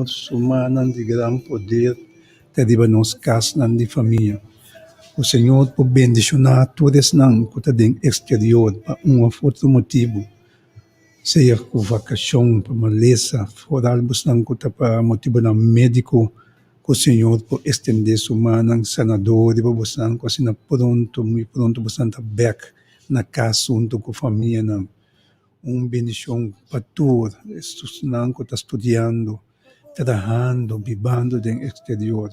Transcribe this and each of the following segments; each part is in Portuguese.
Senhor, sumanan de gran poder, te diba-nos kasnan de família. O Senhor por bendicionar todos não que está dentro exterior, para um outro motivo. Seja com vacação, para maleza, fora algo não que está para motivo não médico, que o Senhor por estender sua mão sanador, e para você não, que assim, pronto, muito pronto, você está back na casa junto com a família, não. Bendição para todos, estes não que está estudando, trabalhando, vivendo dentro exterior,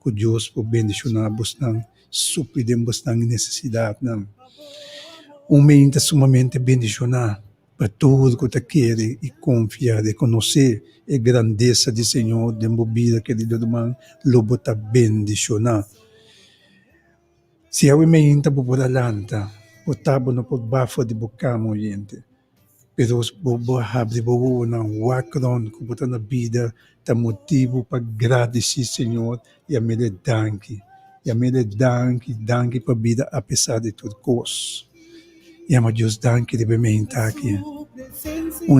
que Deus por bendicionar você não, suprir você necessidade, não. Momento sumamente bendicionar para tudo que você quer e confiar e conhecer a grandeza do Senhor, de vida que Ele deu, lobo está bendicionar. Se eu me entra por alanta, por tabo no por bafo de boca, gente. Pero bobo abre bobo na wakron que botar na vida tá motivo para agradecer Senhor e a mele danke. E a mele danke para vida apesar de tudo coisa. E a Deus danke de bem aqui.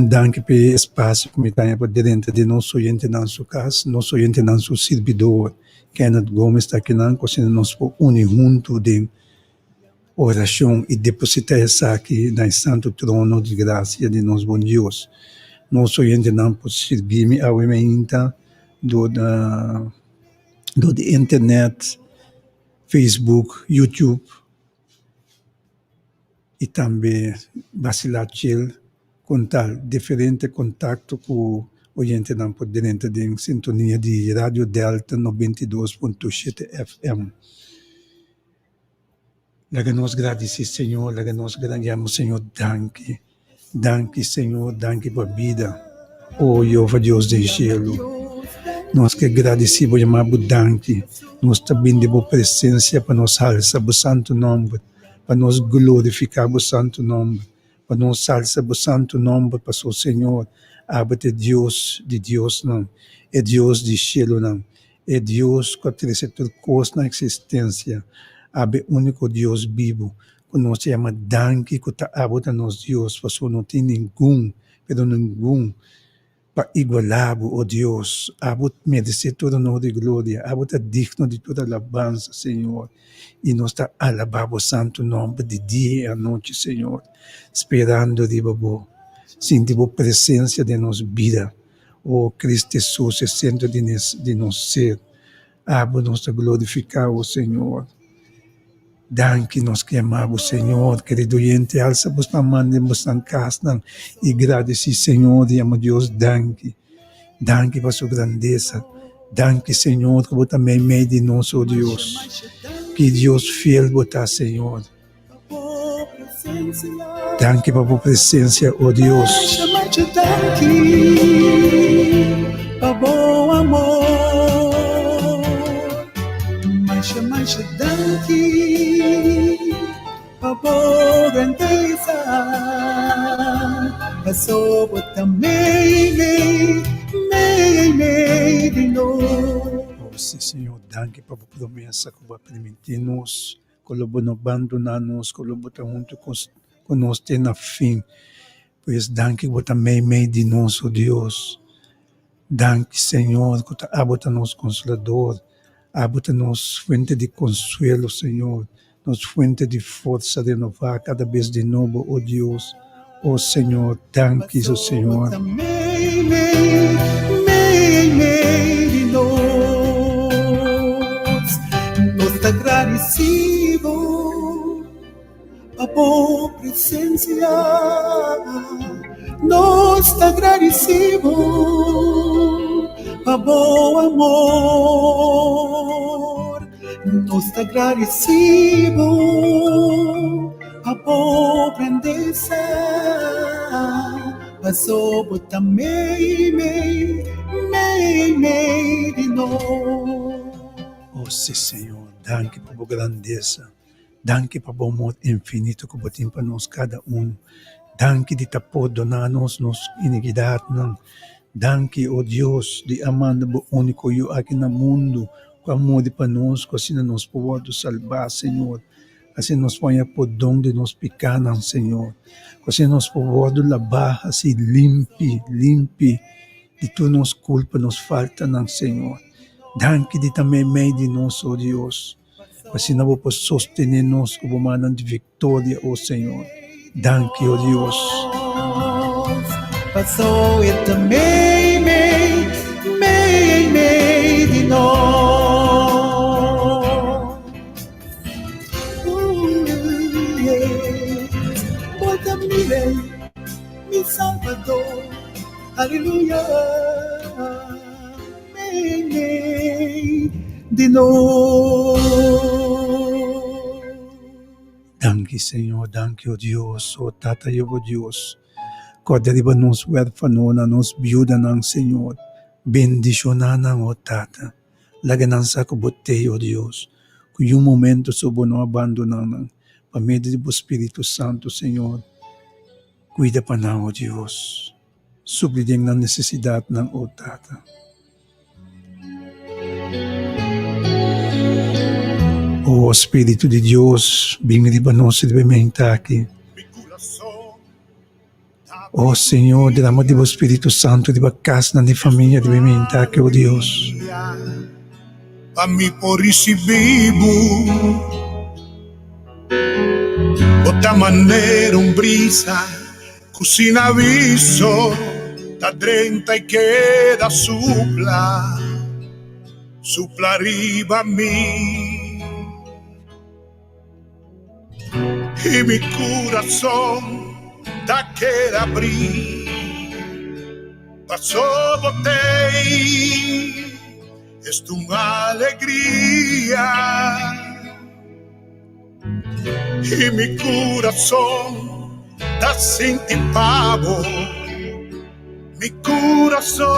Danke para espaço que me tem para dentro de nós gente na sua casa, nós gente na seu servidor. Kenneth Gomes está aqui na cozinha, nós por unir junto de oração e depositar essa aqui no santo trono de graça de nosso bom Deus. Nós gente não pode servir a ferramenta do internet, Facebook, YouTube e também vacilar contar diferente contato com o gente não pode dentro de sintonia de Rádio Delta 92.7 FM. Laga nós agradecer, Senhor, laga nós agradecemos, Senhor, danke. Danke, Senhor, danke por vida. Oh, Jeová Deus do céu. Nós que agradecemos, chamamos danke. Nós também de boa presença para nos alçar o santo nome, para nos glorificar o santo nome, para nos alçar o santo nome para o Senhor. Abate Deus de Deus não, é Deus de céu não, é Deus que oferece toda coisa na existência. Abe único Deus vivo, que nós chama danke, que está abota nos Deus, porque não tem nenhum, pero nenhum, para igualar o Deus. Abot merece toda honra e glória, abota digno de toda alabança, Senhor. E nós está alabando o santo nome de dia e à noite, Senhor, esperando de Babo, sentir a presença de nossa vida. Oh, Cristo Jesus, é centro de nosso ser. Abo nós glorificar o Senhor. Danke nós que amamos o Senhor, querido gente, alça vos na mão de vos na casa, e agradecer, Senhor, e amo Deus, danke. Danke por sua grandeza. Danke, Senhor, que você também meio de nós, oh Deus. Que Deus fiel botar, Senhor. Danke por sua presença, oh Deus. Danke, por amor. Mais danke, por grandeza, passou também, de novo. Oh, sim, Senhor, danke por promessa que vai permitir-nos, que não abandonar-nos, que não estar junto conosco até na fim. Pois danke por também de nós, oh Deus. Danke, Senhor, que abota nosso Consolador. Abota-nos fuente de consuelo, Senhor, nos fuente de força renovar cada vez de novo, oh Deus, oh Senhor, danke, oh Senhor. Nos agradecido a boa presença, nos agradecido a bom amor, nos agradecemos a boa grandeza, passou também de novo. Oh, sim, Senhor, danke por grandeza, danke por bom amor infinito que você tem para nós cada danke de perdonar-nos nossa iniquidade, danke, oh Deus, de amar o único eu aqui no mundo, com amor para nós, assim nos pode salvar, Senhor. Assim nos põe por dom de nos pecados, Senhor. Assim nos pode lavar, assim limpe de tu nos culpa, nos falta ng Senhor. Danke di também meio de nós, ó Deus. Assim não vou sostener nós como uma de vitória, ó Senhor. Danke, ó Deus. Passou e também meio de nós. Yeah. Volta-me bem, mi Salvador. Aleluia. Meio de nós. Danke, Senhor. Danke, ó Deus. Ó Tata, ó Deus. Koderiba nos huérfano na nos biuda ng Senhor. Bendisyonan o Tata. Laganan sa kabote, o Diyos. Kung yung momento subo no abandonan ng pamedyo do Espírito Santo, Senhor. Cuida pa na, o Diyos. Subliding ng necesidad ng o Tata. O Espírito de Deus, bingriba nos ilibimenta-ki. Oh Senhor, derrama di Espírito Santo di casa na di família di bimenta-ki, o Deus. Kami po risibibo Otra manera un brisa Cucina viso Da drenta y queda supla arriba a mí Y mi corazón Da queda abrir Pasó botei Es tu alegría y mi corazón está sin ti pavo, mi corazón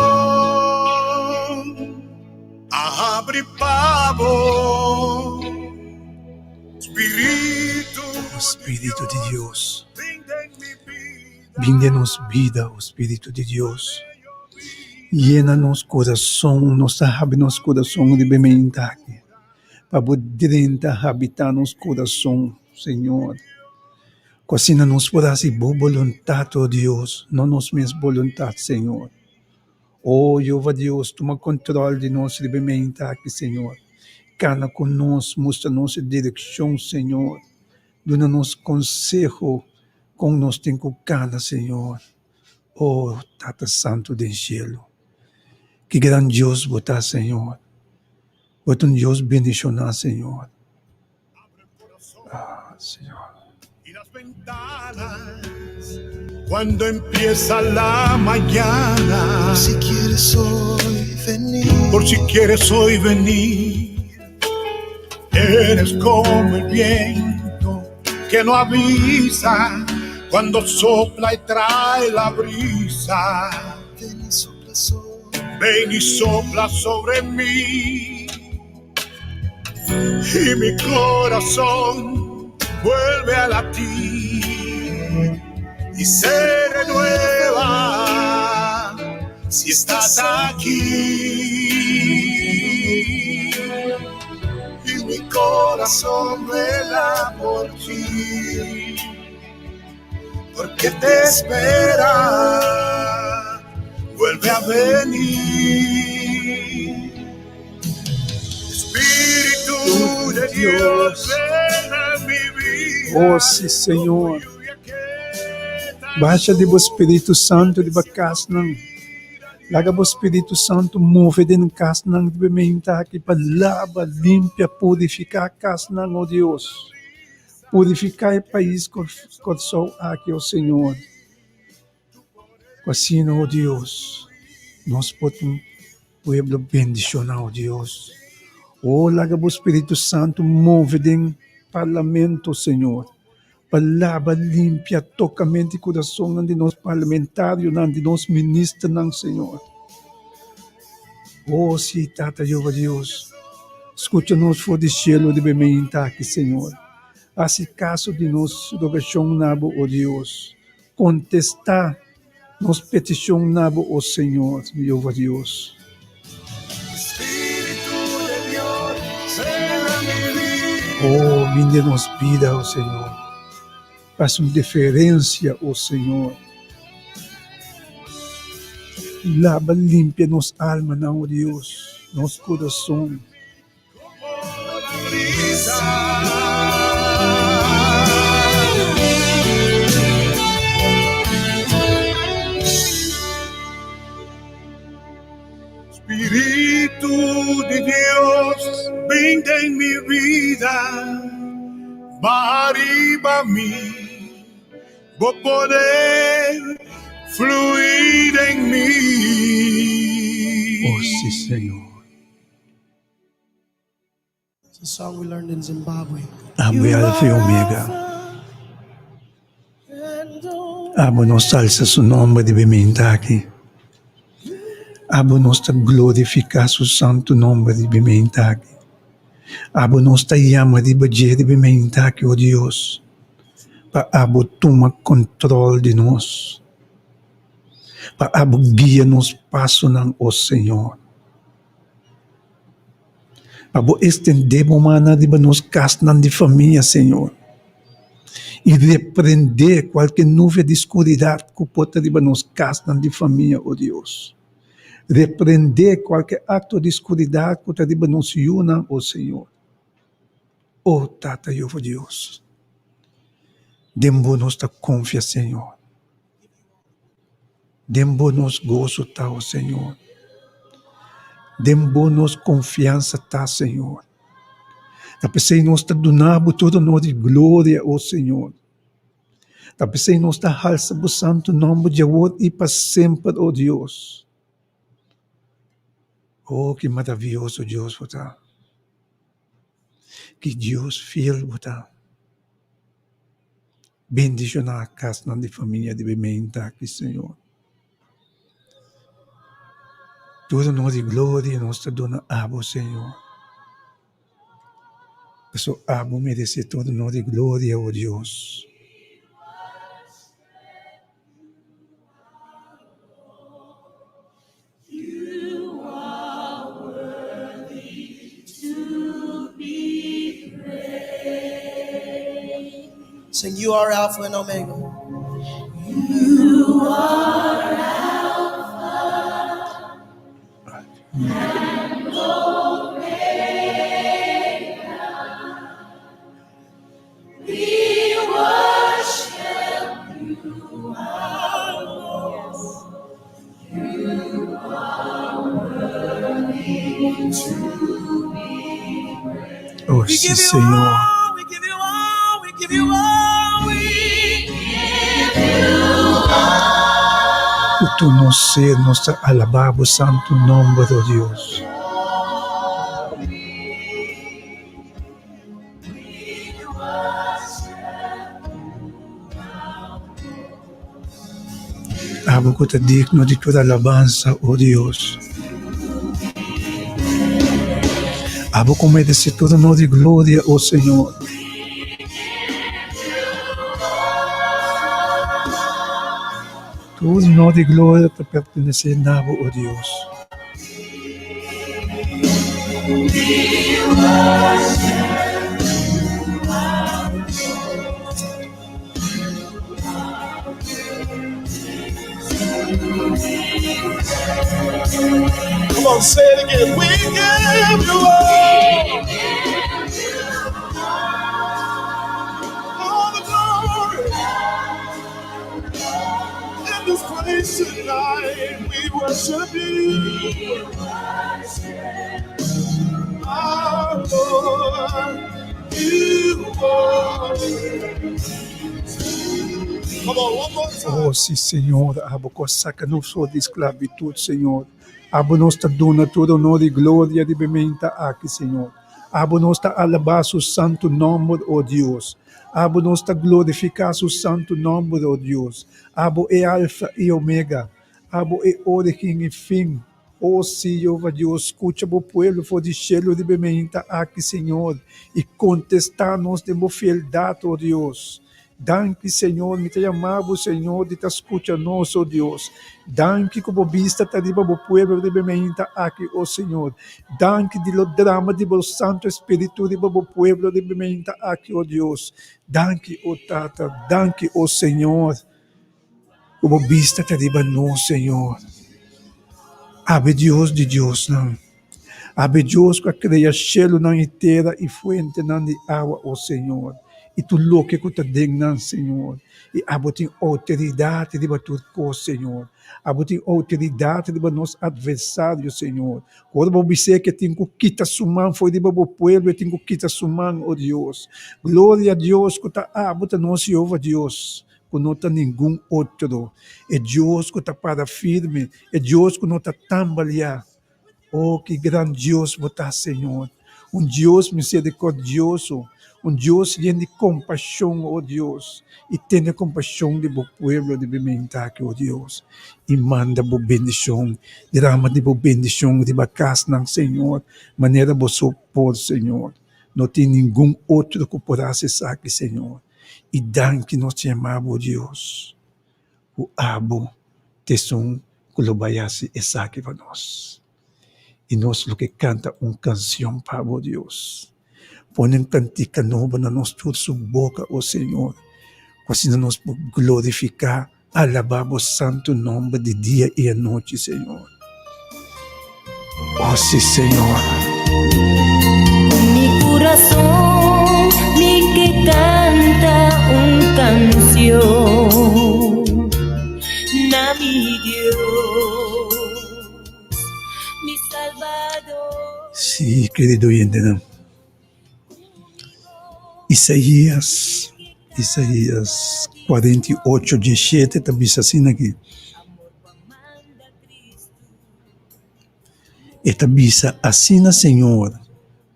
abre pavo, Espírito de Deus, vinde-nos vida, o Espírito de Deus. Llena-nos coração, abre-nos coração de bem-estar, para poder habitar nos coração, Senhor. Cocina-nos por assim boa vontade, ó Deus, não nos mesma vontade, Senhor. Oh, Jeová Deus, toma controle de nós de bem-estar, Senhor. Cana conosco, mostra-nos a direção, Senhor. Dona-nos conselho, com nós tem que cada, Senhor. Oh, Tata Santo do Cielo. Que grande Deus botar, Senhor. Bota um Deus bendicionar, Senhor. Ah, Senhor. Y las ventanas cuando empieza la mañana. Por si quieres hoy venir. Por si quieres hoy venir. Eres como el viento que no avisa cuando sopla y trae la brisa. Ven y sopla sobre. Ven y sopla sobre mí y mi corazón vuelve a latir y se renueva si estás aquí y mi corazón vela por ti porque te espera. Vuelve a venir, Espíritu de Dios, ven a mi vida. Oh, sim, Senhor. Baixa de Espírito Santo de casa não. Laga o Espírito Santo move de casa não de bem-estar que para lava, limpa, purificar a casa não, oh Deus. Purificar o país com sol aqui, oh Senhor. Assim, oh Deus, nós podemos pueblo bendicionar, oh Deus. Oh, laga o Espírito Santo move em parlamento, Senhor. Palavra limpia, toca mente e coração de nós parlamentários, de nós ministros, Senhor. Oh, sim, Tata, Jeová Deus. Escuta-nos for de cielo de bem-estar, Senhor. Assim caso de nós rogação, oh Deus. Contestar nos peticionamos, oh Senhor, Jeová Deus. Oh, vinde-nos vida, oh Senhor. Faça uma diferença, oh Senhor. Lava, límpianos alma, oh Dios, nos corazón. Espíritu de Dios, venga en mi vida, va arriba a mí, voy a poder fluir en mí. Oh sí, Señor. It's a song we learned in Zimbabwe. Amo Alfa y Omega. Amo nos salsa su nombre de aqui. Amo nos glorificar su santo nombre de aqui. Amo nos llama de bajer de aqui, oh Dios. Para abo toma controle de nós. Para abo guia nos passo nan, oh Senhor. Para estender mana de nos casas de família, Senhor. E repreender qualquer nuvem de escuridade que pode de nos casas de família, oh Deus. Repreender qualquer acto de escuridade que de nos una, oh Senhor. Oh Tata, oh Deus. Demos-nos confiança, Senhor. Demos-nos gozo, tá, oh Senhor. Demos-nos confiança, tá, Senhor. Tapos nós está donando todo o nome de glória, ó Senhor. Tapos nós está halsa o santo nome de agora e para sempre, ó Deus. Oh, que maravilhoso Deus, você. Que Deus fiel, você. Bendición na casa de família de Bementa aqui, Senhor. Todo o nome de glória nós está dando a você, Senhor. Pessoa amo merece todo o nome de glória, ó Deus. Sing, you are Alpha and Omega. You are Alpha and Omega. We worship you, our Lord. You are worthy to be praised. Oh, sí, Senhor. We give you all, we give you all, we give you all. Tu no ser, nos alabamos santo nome de Deus. Abo que te digno de toda alabanza, oh Deus. Abo que merece todo honor de glória, oh Senhor. Todo honor de glória te pertenece a oh Deus. Come on, say it again. We give you all the glory. In this place tonight, we worship you. Our Lord, you are. Come on, one more time. Oh, sim, Senhor. Abo que saca-nos de esclavitud, Senhor. Abo nos está dando todo honor e glória de bementa aqui, Senhor. Abo nos está alabar o santo nome, oh Deus. Abo nos está glorificar o santo nome, oh Deus. Abo é alfa e omega. Abo é origem e fim. Oh, Senhor, Deus, escucha o povo for de cielo de bementa aqui, Senhor. E contestar-nos de fieldade, oh Deus. Danke, Senhor, me te amavo, Senhor, de te escucha-nos, oh Deus. Danke como vista te riba o pueblo de bementa aqui, oh Senhor. Danke de lo drama de o Santo Espírito riba o pueblo de bementa aqui, oh Deus. Danke, oh Tata, danke, oh Senhor. Como vista te riba no, Senhor. Abre Deus de Deus, não. Abre Deus que cria cielo não inteira e fuente não de água, ó Senhor. E tu louco que te digna, Senhor. E abo tem autoridade de tudo coisa, Senhor. Abo tem autoridade de nosso adversário, Senhor. Quando eu dizer que tem que quitar sua mão, foi de o povo, e tem que quitar sua mão, ó Deus. Glória a Deus, que está abo, não se ouve Deus. Que não tem nenhum outro. É Deus que está para firme. É Deus que não está tambalear. Oh, que grande Deus você, Senhor. Um Deus misericordioso. Um Deus lleno de compaixão, oh Deus. E tenha compaixão de bo pueblo de Bimentaque, oh Deus. E manda bo bendição. Derrama de bo bendição de bacas ng Senhor. Maneira bo sopor, Senhor. Não tem nenhum outro que poderá cessar aqui, Senhor. E dan que nós te amamos, oh Deus. O abo, tesão, colobayasi, esaki para nós. E nós lo que canta uma canção para o Deus. Põe um cantica nova na nossa boca, ó Senhor. Assim nós podemos glorificar, alabar o santo nome de dia e a noite, Senhor. Oh, sim, Senhor. Mi corazón, mi que canta una canción, na mi Dios, mi Salvador. Sí, querido oyente, ¿no? Isaías 48, 17, está dice assim aqui. Está dice assim, Senhor,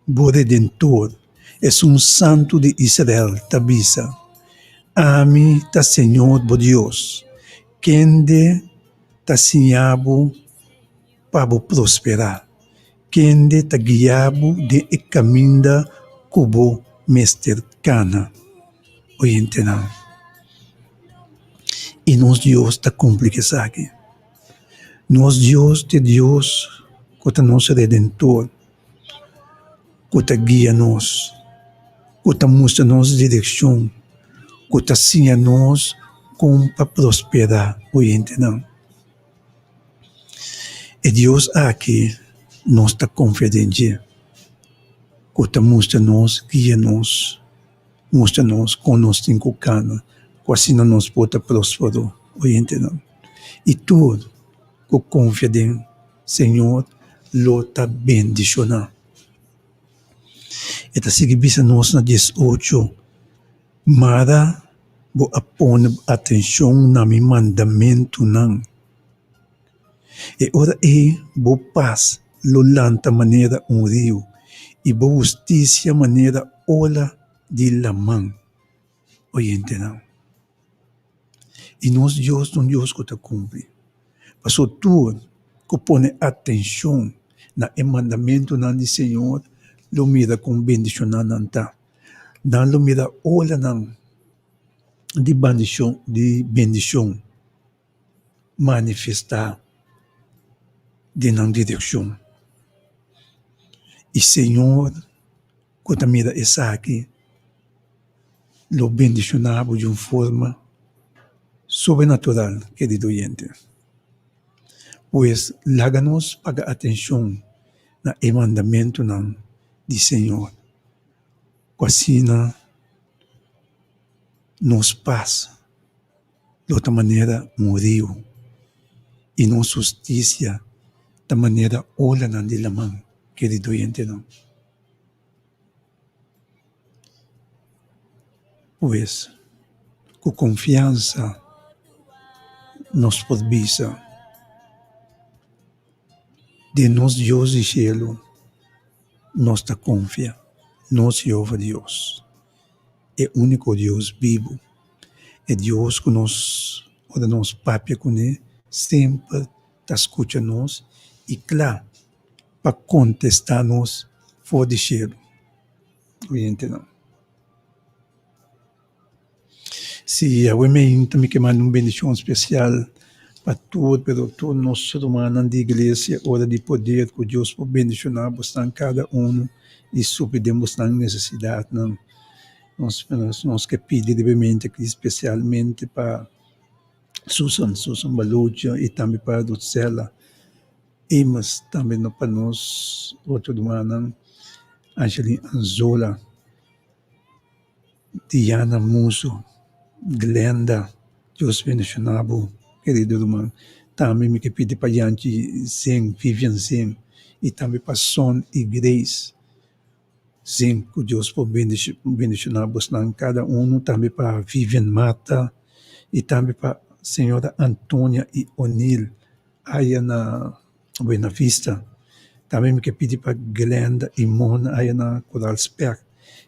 o Redentor, é um santo de Israel, está dice. Ami ta Senhor, bo Deus, kende ta sinhabo para prosperar, kende ta guiabo de e caminda cubo mester cana. Oyente não. E nos Deus ta cumpre que sabe. Nos Deus de Deus, que nosso Redentor, que guia nos, que mostra nos direção, que ensina nos como para prosperar. Oyente não. E Deus aqui nos está confiante, que mostra nos, guia nos, mostra-nos com nós tem cana, que assim nós pode prosperar, oyente não. E tudo que confia em Senhor, lo está bendicionando. E está seguindo nós na 18, Mara, vou pôr atenção na meu mandamento não. E ora vou paz, lo lanta maneira rio, e vou justiça maneira ola de lamang. Oyente não. E nós Deus não Deus que te cumpre. Passou tudo que põe atenção na mandamento não de Senhor, lo mira com bendição não tá. Não lo mira ola não de bendição manifestar de não direção. E Senhor, que te mira essa aqui, lo bendicionava de uma forma sobrenatural, querido oyente. Pois, láganos paga atenção na mandamento não de Senhor. Assim, nos paz, de outra maneira, morreu. E nos justiça, da maneira, olha não de lamang, querido oyente não. Pois, com confiança, nos podvisa de nós Deus do cielo, nós ta confia, nós Jeová Deus, é o único Deus vivo, é Deus que nós, ora nós papia com ele, sempre ta escuta nós, e claro, para contestar-nos fora do cielo. Oyente não. Se a women também que manda uma bendição especial para todo nosso humano da igreja, hora de poder, que Deus pode bendicionar bastante cada um e suprir bastante necessidade. Nós que pedimos livremente, especialmente para Susan Balucha e também para a Ducela, Emas também no para nós, outro do ano, Angelina Anzola, Diana Muso, Glenda, Deus bendicionado, querido irmão. Também me que pedi para Yanti Zen, Vivian Zen, e também para Son e Grace Zen, que Deus por bendicionar cada um, também para Vivian Mata, e também para senhora Antônia e O'Neill, aí na Buena Vista. Também me que pedi para Glenda e Mona, aí na Coralsberg.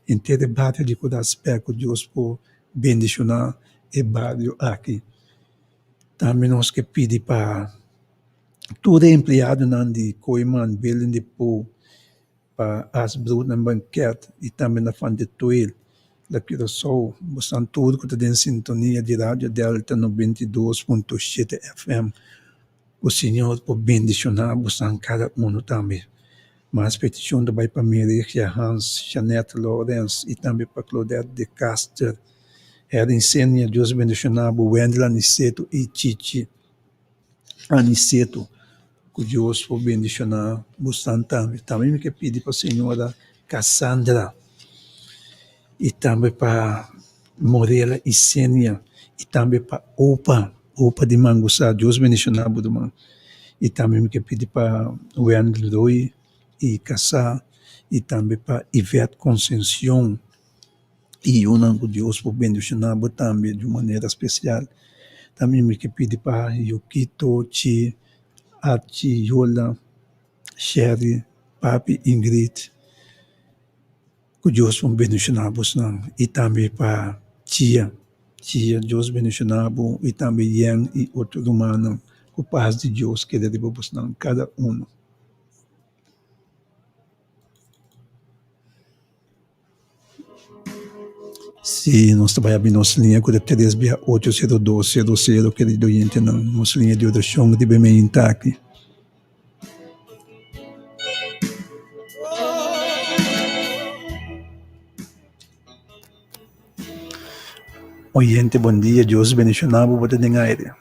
Inteiro bairro de Coralsberg, que Deus por bendicionar e bairro aqui. Também nós que pedi para todo empregado de Coiman, Belém de Pô, para as brutas na banquete e também na fan de Toil. Daqui do Sol, você tudo que está em sintonia de Rádio Delta 92.7 FM. O Senhor por bendicionar você cada um também. Mas petição também para Maria Hans, Janete Lorenz e também para Claudette de Caster. Ela ensina Deus bendicionar o Wendel Aniceto e Titi Aniceto. Que Deus por bendicionar você também. Também me pedir para a senhora Cassandra e também para Morela e Sênia e também para Opa de Manguçá. Deus bendicionar o irmão. E também me pedir para o Wendel Roy e Cassá, e também para Ivete Conceição, e o Deus por bendicionar também de maneira especial. Também me pedir para Yukito, Chi, Ati, Yola, Sherry, Papi, Ingrid, que Deus por bendicionar e também para Tia, Deus bendicionar, e também Yang e outro humano, com paz de Deus que deve buscar cada um. Se nós trabalhamos em nossa linha com a 3680200, querido oyente, na nossa linha de oração, de bem intacta. Oyente, bom dia, Deus bendicionado, bom dia, aire.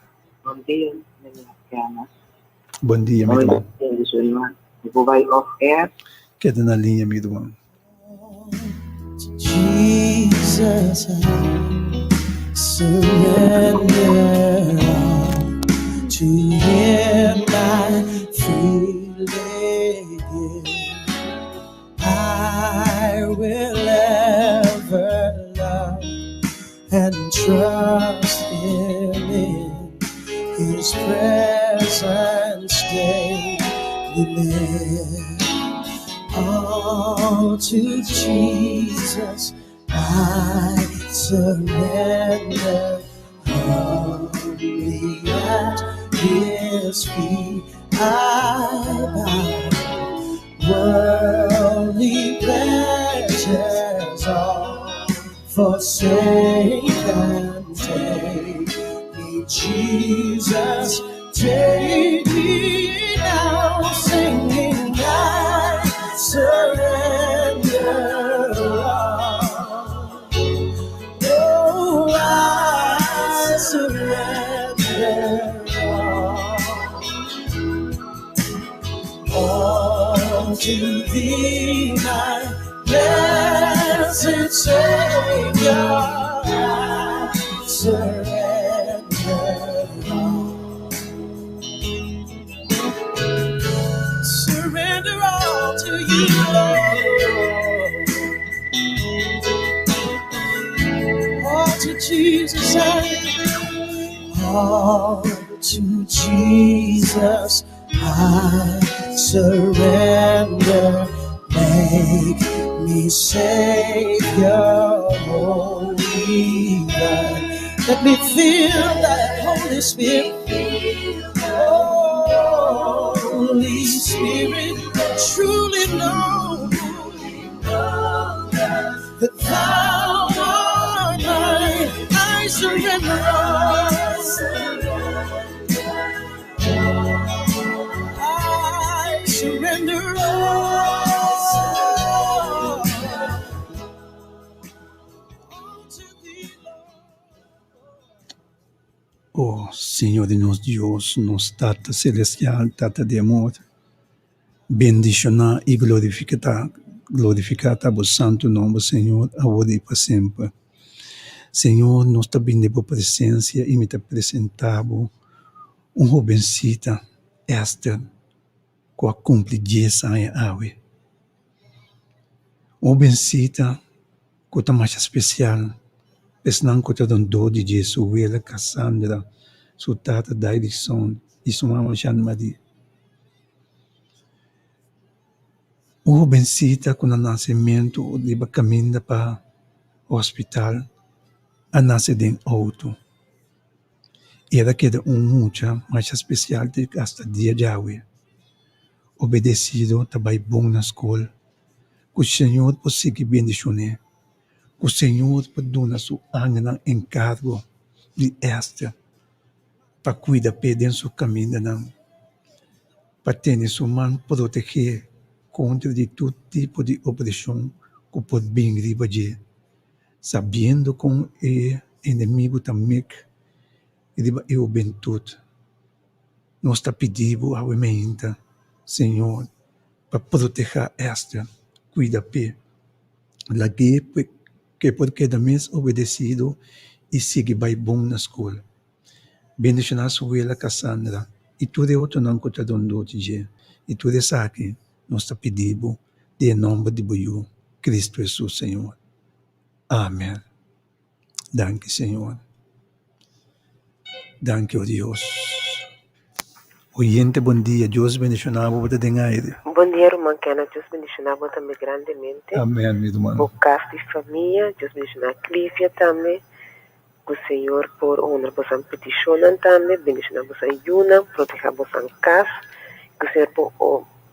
Bom dia, Diana. Bom dia, meu irmão. Eu vou vai off air. Queda na linha, meu irmão. Jesus, I surrender all to Him. I freely give. I will ever love and trust Him in His presence daily live. All to Jesus I surrender, humbly at His feet I bow. Worldly pleasures all forsake and take me, Jesus, take me now, singing I surrender all. Oh, I surrender all to Thee, my blessed Savior. I surrender all. Surrender all to You, Lord. All to Jesus, all to Jesus I surrender. Make me Savior, Holy God. Let me feel that Holy Spirit. Holy Spirit, truly know that Thou art mine. I surrender all. I surrender all. Oh, Senhor de nosso Deus, nosso Tata Celestial, Tata de amor, bendicionar e glorificar o santo nome, Senhor, agora e para sempre. Senhor, nós te bendemos a presença e me te apresentamos jovencita, Esther, que cumpre 10 anos hoje. Jovencita que está mais especial, pensando que está dando de Jesus, ela, Cassandra, sua tata, Davidson, e sua mãe, Jean-Marie. Jovencita com o nascimento, iba caminho para o hospital, a nascer em auto. Ela queda mucha mais especial de hasta dia de hoje. Obedecido, trabalho bom na escola. Que o Senhor possa bendicionar. Que o Senhor possa dar sua ânima encargo de Esther para cuidar de seu caminho, para ter sua mão proteger contra de todo tipo de opressão que pode vir de sabendo com o inimigo também é o bem tudo. Nós está pedindo ao emenda, Senhor, para proteger Esther, cuida pe, la que pode cada mês obedecido e seguir bem bom na escola. Bendicionar sua ela Cassandra e tudo é outro não que está dando hoje. E tudo isso aqui, nós está pedindo em nome de Deus, Cristo Jesus, Senhor. Amém. Danke, Senhor. Danke, oh Deus. Oyente, bom dia. Deus bendicionava você de aire. Bom dia, irmã Kena. Deus bendicionava também grandemente. Amém, meu irmão. O caso de família, Deus bendicionar a Clívia também. O Senhor por honra você peticionam também. Bendicionar você Yuna, proteger você em casa. O Senhor por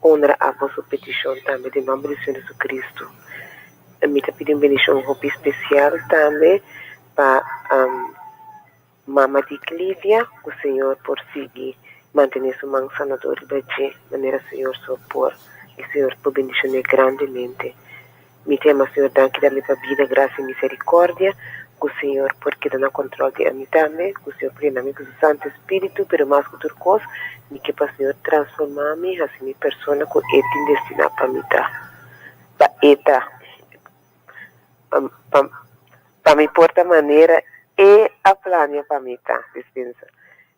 honra a vossa petição também, em nome do Senhor Jesus Cristo. Me está pedindo bendição especial também para Mama de Clívia. O Senhor por seguir. Mantener sua mão sanadora de maneira Senhor sopor e Senhor por bendicionar grandemente. Me tema Senhor danke da minha vida, graça e misericórdia, o Senhor porque dá no controle de mim também, o Senhor por amigo do Santo Espírito, pero mais que outra coisa, me que para Senhor transformar-me assim minha persona que é destinada para mim para me porta maneira e a plania para mim dispensa.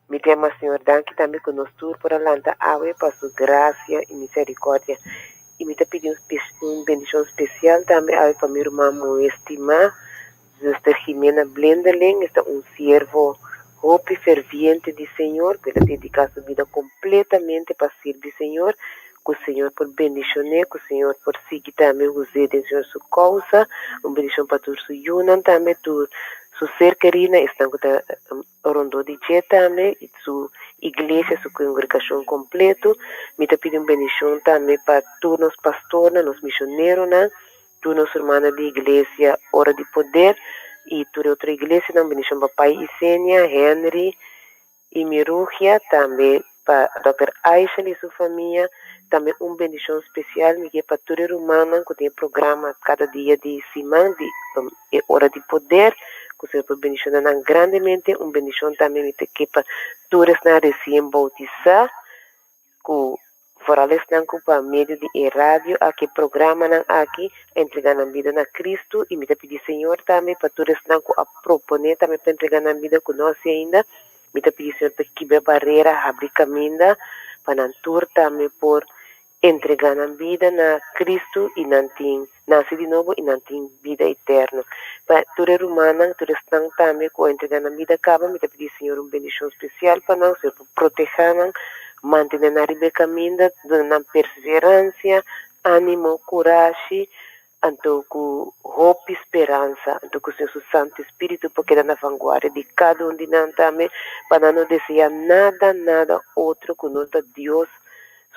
Me tema, Senhor, danke também que nos tur por alanta água para sua graça e misericórdia. E me está pedindo uma bendição especial também para meu irmão estimar, Sister Jimena Blenderling, está um servo hope ferviente de Senhor, que ele dedica sua vida completamente para servir Senhor, que o Senhor por bendicionar, que o Senhor por seguir também o Zé de Senhor sua causa, uma bendição para tu, sua Yunan também, tu, sua ser querida, está orando de dia também, e sua igreja, sua congregação completo, me está pedindo bendição também para tu, nos pastores, nos missionários, tu, nossa irmã de igreja, hora de poder, e tu, outra igreja, não, bendição para pai Isênia, Henry, e Mirugia, também para Dr. Aisha e sua família, também uma bendição especial, me para toda humana, que tem programa cada dia de semana, de hora de poder, que o Senhor por bendicionar grandemente, uma bendição também me que para todos na recém bautizar, que forales não para meio de rádio, aqui programa não aqui, entregando a vida na Cristo, e me pedir Senhor também para todos não a proponer também para entregar a vida com nós ainda, me pedir Senhor para quebrar barreira, abrir caminho, para não tur também por entregar a vida na Cristo e não tem nasce de novo e não tem vida eterna. Para toda humana, toda estão também com entregar a vida acaba, me pedir Senhor uma bendição especial para nós, Senhor por proteger, manter na riba caminho, dando perseverança, ânimo, coragem, então com hope, esperança, então com o Senhor Santo Espírito, porque dá na vanguarda de cada um de nós também, para não desejar nada outro que nós Deus,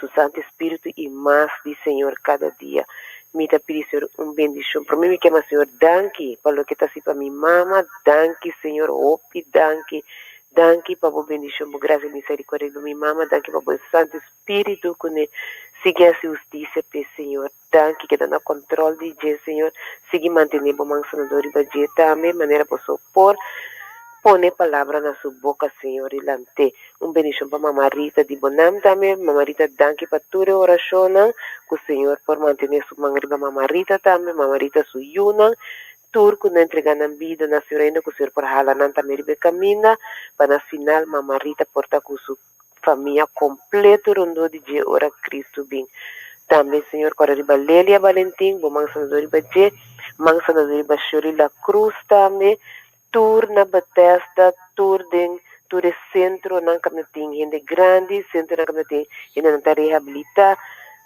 o Santo Espírito e mais de Senhor cada dia. Me dá pedir, Senhor, uma bendição. Para mim, me chama, Senhor, danke, para o que está assim para minha mama, danke, Senhor, hope, danke para a bendição, por graça e misericórdia de minha mama, danke para o Santo Espírito, que siga a justiça, Senhor, danke, que dá no controle de Deus, Senhor, siga mantendo o bom sanador e badia também, maneira para supor, Pone palavra na sua boca, Senhor, e lante. Bendição para Mama Rita de Bonam também. Mama Rita, danke para toda oração, que o Senhor por manter sua mangriba Mama Rita também. Mama Rita sua yuna. Turco não entregar na vida na senhora que o Senhor por halanan também ribe caminha. Para na final, Mama Rita porta com sua família completa, rondo de dia, ora Cristo bem. Também, Senhor, para riba Lélia Valentim, bom mansanador riba G, mansanador riba Shuri La Cruz também. Tour na Bethesda, tour de centro na Camatim, gente grande, centro na Camatim, gente não reabilitar,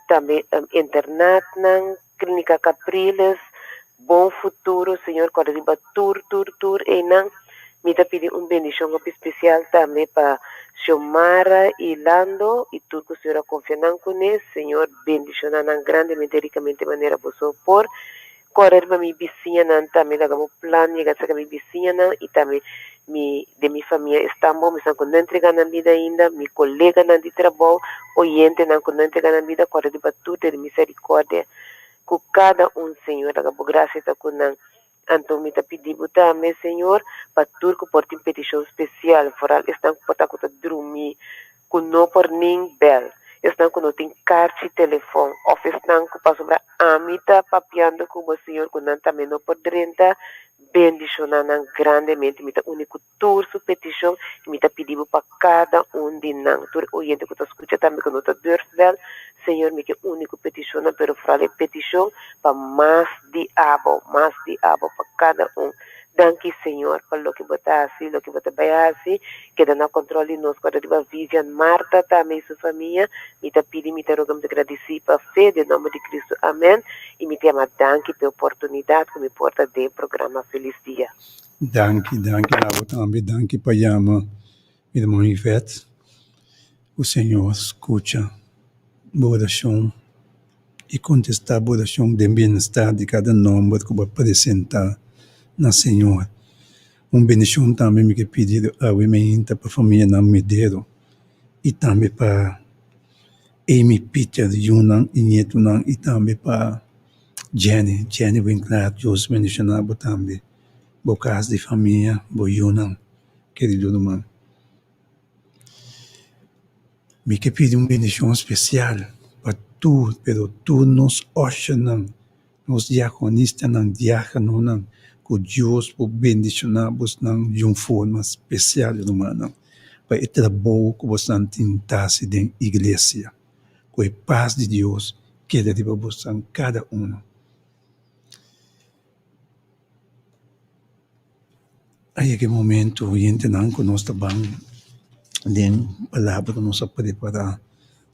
também internat na Clínica Capriles, bom futuro, Senhor, quando riba tour, e não, me tá pedindo bendição especial também para Xiomara e Lando, e tudo que o Senhor confia com ele, Senhor, bendição na grande, metericamente maneira para supor, correr para minha vizinha não também lá como plano chegar a minha vizinha não e também de minha família está bom, mas não entregar na vida ainda, meu colega não de trabalho, oyente não entregar na vida, correr para tudo de misericórdia, com cada Senhor, lá como graça está com não. Então, me está pedindo também, Senhor, para tudo que por petição especial, fora estão portar com dormir, com não por nem bel. Estão com não tem carta de telefone, ou estão com para sobre a amita papiando com o Senhor, com não também não por renta, bendicionando grandemente, me está único tour sua petição, me está pedindo para cada de nós. Tu oyente que está escutando também com não está duro, Senhor, me que único petição, pero fale petição para mais de abo para cada Danke, Senhor, por lo que botar assim, lo que botar bem assim, que dá no controle nós, quando a Vivian, Marta, também sua família, me tá pedindo, me tá rogando de agradecer para a fé, em nome de Cristo, amém, e me chama danke pela oportunidade que me porta de programa Feliz Dia. Danke, Lavo, também, danke, Payama, minha irmã Ivete, o Senhor escuta a oração e contestar a oração de bem-estar de cada nome que vai apresentar na Senhor. Bendição também me que pedir a para a família na Medeiro e também para Amy Peter, Yunan e Nieto e também para Jenny Winkler, Deus mencionava também. Bo casa de família, bo Yunan, querido irmão. Me que pedir bendição especial para tu, pero tu nos oxanan, nos diaconistas, diáconos, que Deus por bendicionar-vos de uma forma especial, irmão, para o trabalho que você tentasse dentro da igreja. Que a paz de Deus quede de você cada um. Aí, aquele momento, a gente não conosco também, dentro da palavra que nós preparar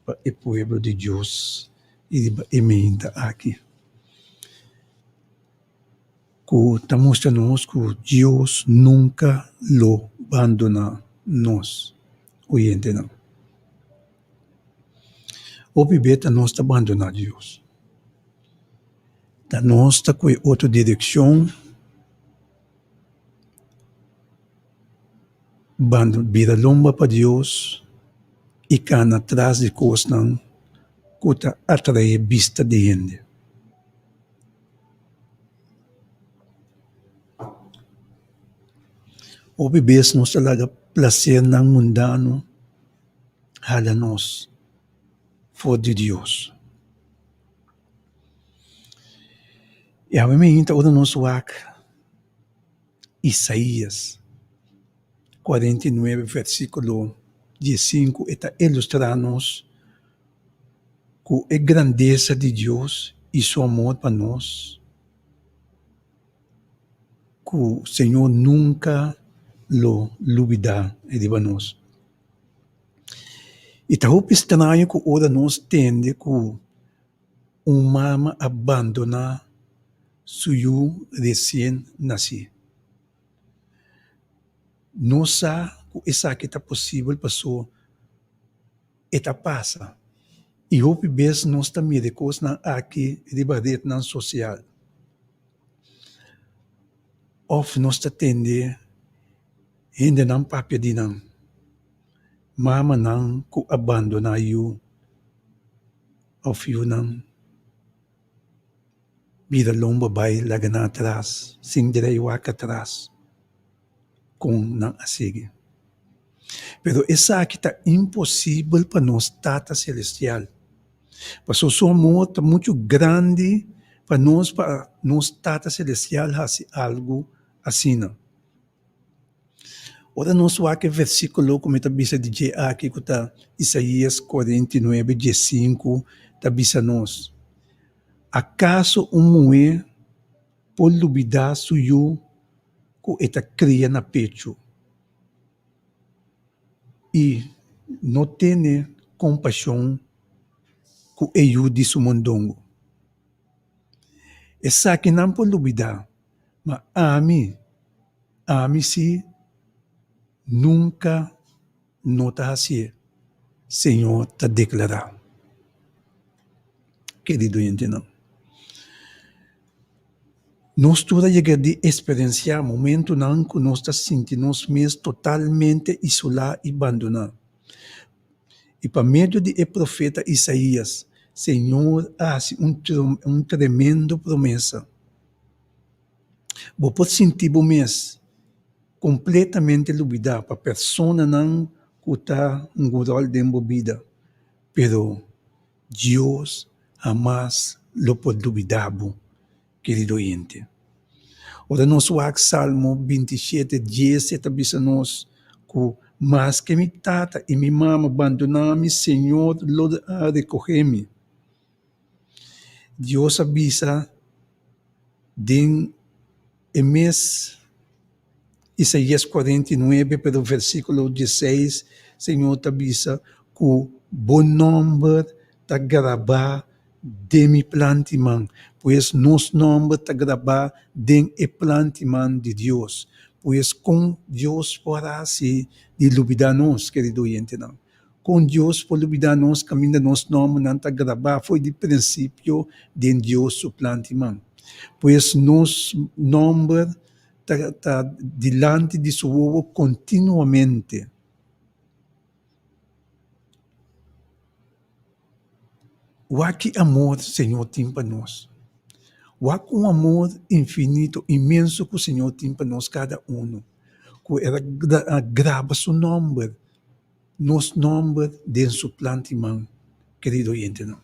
para o povo de Deus e de emenda aqui. Que está mostrando-nos que Deus nunca lo abandona nós. O gente não. O bebê nós está abandonando Deus. Nós está com outra direção. Vira lomba para Deus e cana atrás de coisas que está atrai a vista de gente. O bebê nos talaga prazer ng mundano hala nós for de Deus. E a mim está ora nos wak Isaías 49, versículo 15, está ilustrando-nos com a grandeza de Deus e seu amor para nós. Que o Senhor nunca lo lubida de nós. E está muito estranho que ora nós tende que mama abandona seu recém-nascido. Não sabe que isso aqui está possível para sua eta passa. E o bebês nós também de coisas aqui de barreira na social. Of nós tende ainda não papia de não. Mama não que abandona you of you não. Vida lomba vai laga na atrás, sem direito atrás. com não a seguir. Pero essa aqui está impossível para nós, Tata Celestial. Mas o seu amor está muito grande para nós Tata Celestial, fazer algo assim. Ora, nós vamos aqui versículo, como está bisa de aqui, que está Isaías 49, 5, está bisa nós. Acaso mulher por lubida suyo que está cria na pecho e não tem compaixão que ajude su mondongo. Essa que não por lubida, mas a mim se nunca nota assim, Senhor está declarar. Querido entendeu? Nós toda chega de experienciar momento não que nós está sentindo mesmo totalmente isolado e abandonado. E para meio de profeta Isaías, Senhor hace um tremendo promessa. Você pode sentir o mês completamente olvidado para a pessoa não que está em rol de vida. Pero Deus jamais lo pode olvidar, querido oyente. Ora, nós vamos Salmo 27, 10, está dizendo que mas que mi tata e mi mama abandonaram-me, Senhor, lo recoger-me. Deus avisa em mês Isaías 49, pelo versículo 16, Senhor avisa que o bom nome está gravado de mi plantiman, pois nosso nome está gravado de plantiman de Deus. Pois com Deus para se de lubida-nos, querido oyente, não. Com Deus por lubida-nos, caminho nosso nome não está gravado, foi de princípio de Deus suplantiman. Pois nosso nome está diante de seu ovo continuamente. O que amor, Senhor, tem para nós. O que amor infinito, imenso que o Senhor tem para nós, cada um. Que era grava seu nome, nosso nome de seu plantimão, querido oyente. Não?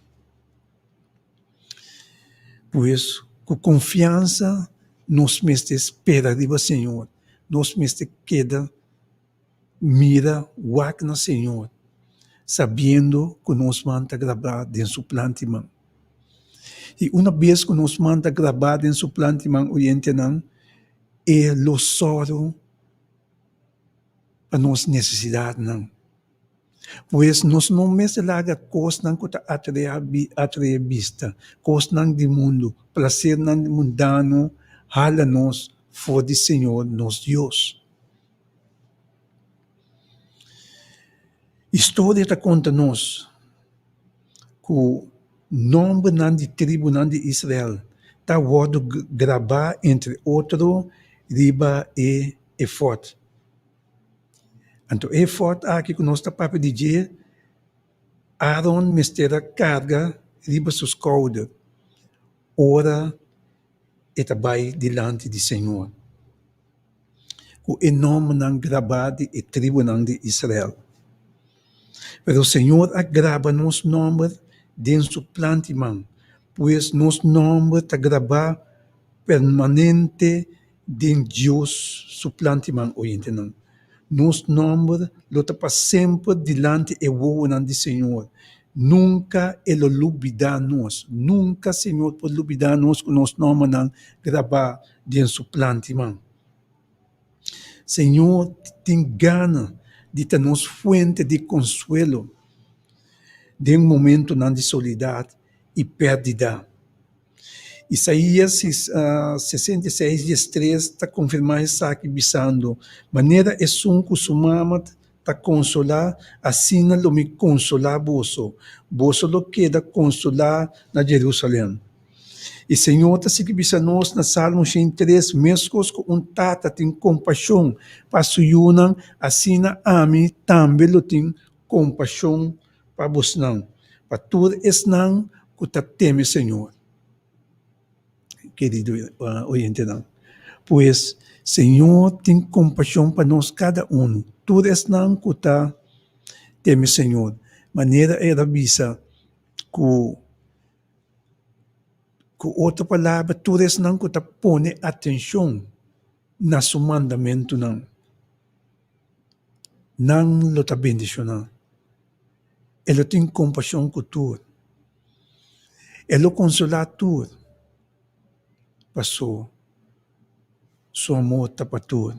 Pois, com confiança, nós mesmos espera de Senhor. Nós mesmos queda, mira o que no Senhor, sabendo que nós vamos gravar de seu plantimão. E uma vez que nós manda gravar em seu plantimão, oyente não, é o soro para nossa necessidade não. Pois nós não mesmo larga coisas não que atrai vista, coisas não do mundo, prazer não mundano, hala nós fora de Senhor, nosso Deus. História está conta nós que o nome de tribo de Israel está gravado entre outro riba e efod. Então, efod aqui que nós está para dizer, Aaron mistera carga riba seus caudas, ora está vai diante de Senhor. O nome não gravado e tribo de Israel. Mas o Senhor agrava nosso nome dentro do plantimão, pois nosso nome está gravado permanente dentro de Deus, seu plantimão, oyente não. Nosso nome está para sempre diante e o de Senhor. Nunca ele lubida nós, nunca Senhor pode lubida nós com nosso nome não gravado dentro do plantimão. Senhor tem gana de ter nos fonte de consuelo de um momento de solidão e perda. Isaías 66, 3 está confirmando isso aqui, bisando. Maneira é que sua mama está consolar, assim não me consolar vosso. Vosso lo queda consolar na Jerusalém. E Senhor está se nós na Salmo 103, mescos com tata tem compaixão, para suyunan, assim na ami, também lo tem compaixão para vos não. Para tudo es não, que te teme, Senhor. Querido oyente não. Pues, Senhor, tem compaixão para nós cada um. Tu és não cuta, teme, Senhor. Maneira era visa com outra palavra, tu és não cuta pone atenção na seu mandamento não. Não lo está bendicionando. Ele tem compaixão com tu. Ele consola tu. Passou. Seu amor está para tu.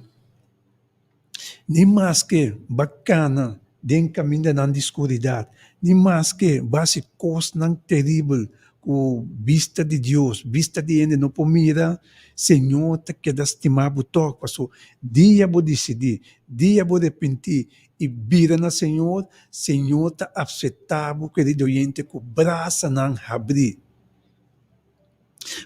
Nem mais que bacana den caminho na escuridão. Nem mais que base coisa não terrível com vista de Deus, vista de Ele não pomira, Senhor te queda estimado toque, passou dia vou decidir, dia vou arrepentir e vira na Senhor, Senhor te aceitável, querido oyente, com braça não abrir.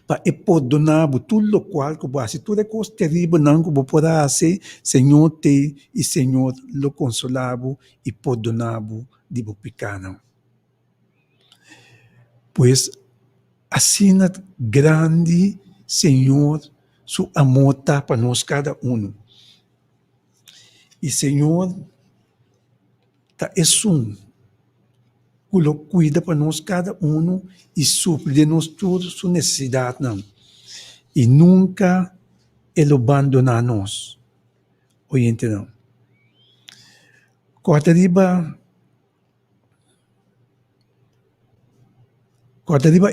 Para perdonar tudo o qual que base, tudo é coisa terrível não que pode fazer, Senhor te e Senhor lo consolavo e perdonavo de pecado. Pois assim grande Senhor, seu amor está para nós cada um. E Senhor, está que cuida para nós cada um e supre de nós toda sua necessidade. Não. E nunca ele abandona nós. Oyente não. Quarta-riba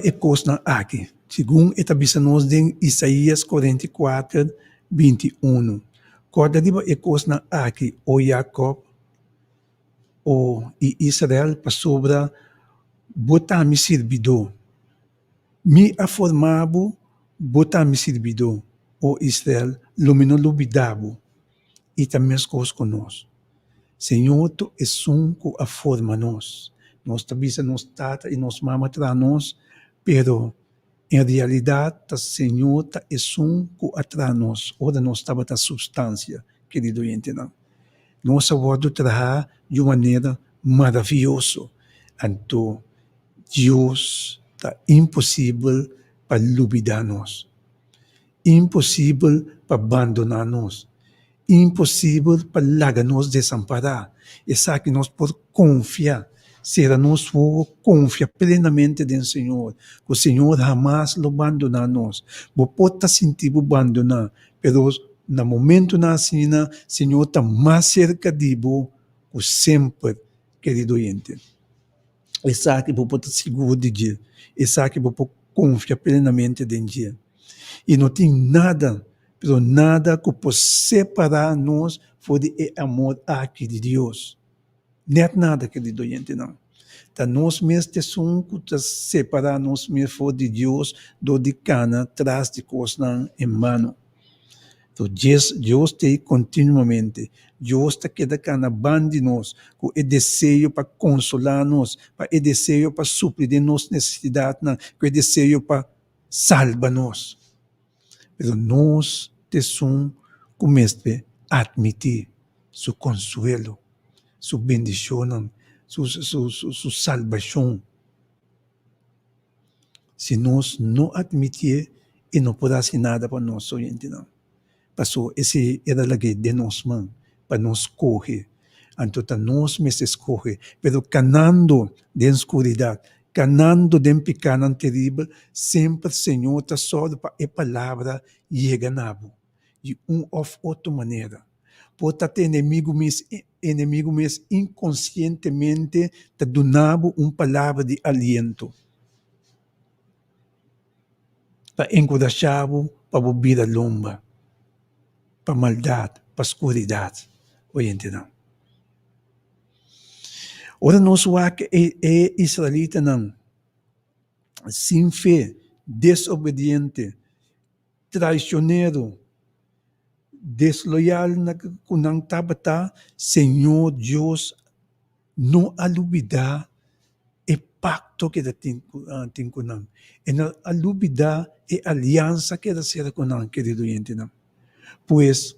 é coisa aqui. Segundo estabelecemos nós em Isaías 44, 21. Quarta-riba é coisa aqui. O Jacob e Israel para sobre botar me servidor. Me afirmava botar me servidor. O Israel lumino lubidavo. E também as coisas conosco. Senhor, tu és que a forma nós. Nós talvez nos tata e nos mama para nós, pero em realidade, o Senhor é que atrás nós. Ora, nós estamos na substância, querido oyente, não. Nós vamos trabalhar de uma maneira maravilhosa. Então, Deus está impossível para lubidar-nos. Impossível para abandonar-nos. Impossível para largar-nos desamparar. É que nós podemos confiar. Será nós vamos confiar plenamente no Senhor. Que o Senhor jamais lo abandona nós. Você pode sentir abandonar, mas no momento na cena, o Senhor está mais cerca de você que sempre, querido oyente. É que você pode seguro de Deus. É que você pode confiar plenamente em Deus. E não tem nada, pero nada que possa separar nós do amor aqui de Deus. Não é nada, querido oyente, não. Então, nós mesmos temos que separar nós mesmos de Deus, do de cana, atrás de coisas em mano. Então, Deus tem continuamente. Deus está queda cana de nós, com o desejo para consolar-nos, com o desejo para suprir de nossas necessidades, com o desejo para salvar-nos. Mas nós temos que admitir seu consuelo, sua bendição, sua salvação. Se nós não admitir, e não pode fazer nada para nós, oyente, não. Passou, esse era a lei de nós, mãe, para nós correr. Então, nós mesmos escorrer, pero canando de escuridão, canando de pecado terrível, sempre o Senhor está só para a palavra chega nabo, de uma ou outra maneira. Pode ter inimigo mesmo inconscientemente te donava uma palavra de aliento para encorajar-o para vir a lomba, para maldade, para escuridade. Oyente não. Ora, nós que é israelita não, sem fé, desobediente, traicioneiro, desloyal na kunang tabata, Senhor Deus não alubida e pacto que tem kunang. E não alubida e aliança que da ser kunang, querido gente, não. Pois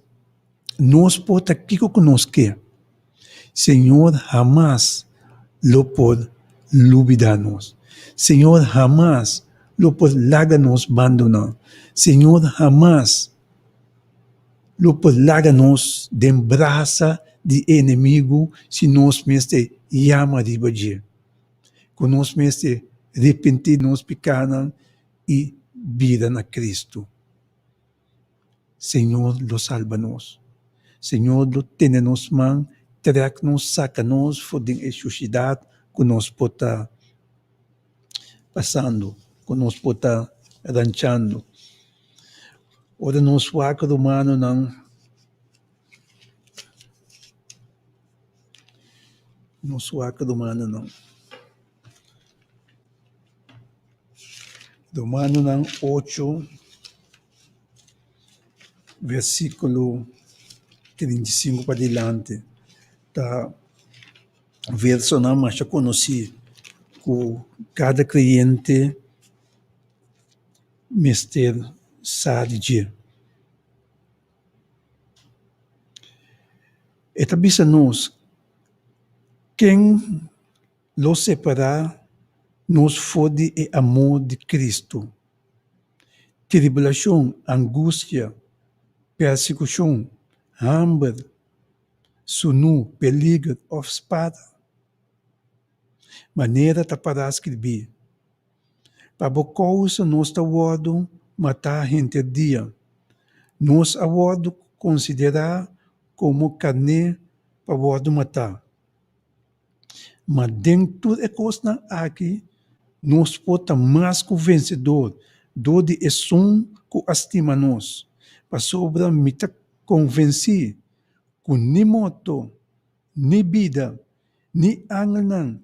nós pode aqui conosco, Senhor jamais lo pode lubidar-nos. Senhor jamais lo pode largar-nos abandonar. Senhor jamais lo pelaga nós de braça de inimigo se nós mesmo chama de badia. Com nós mesmo arrepentir nós pecados e vida na Cristo. Senhor, lo salva-nos. Senhor, lo tem nos mãos, traga-nos, saca-nos, fodem a sociedade que nós podemos passando, que nós podemos ranchando. Ora, nós waka do mano não. Nós waka do mano não. Do mano não 8, versículo 35 para diante. Tá verso não, mas já conheci que cada cliente mister sabe de. E também nós, quem lo separar, nos fode o amor de Cristo. Tribulação, angústia, persecução, hambre, sunu, peligro ou espada. Maneira para escrever. Para a causa nós awardo matar gente dia. Nós awardo considerar como carne para awardo matar. Mas dentro de coisa aqui, nós podemos mais que vencedor, do de som que estima nós. Para sobra me convencer que nem moto, nem vida, nem ángel não,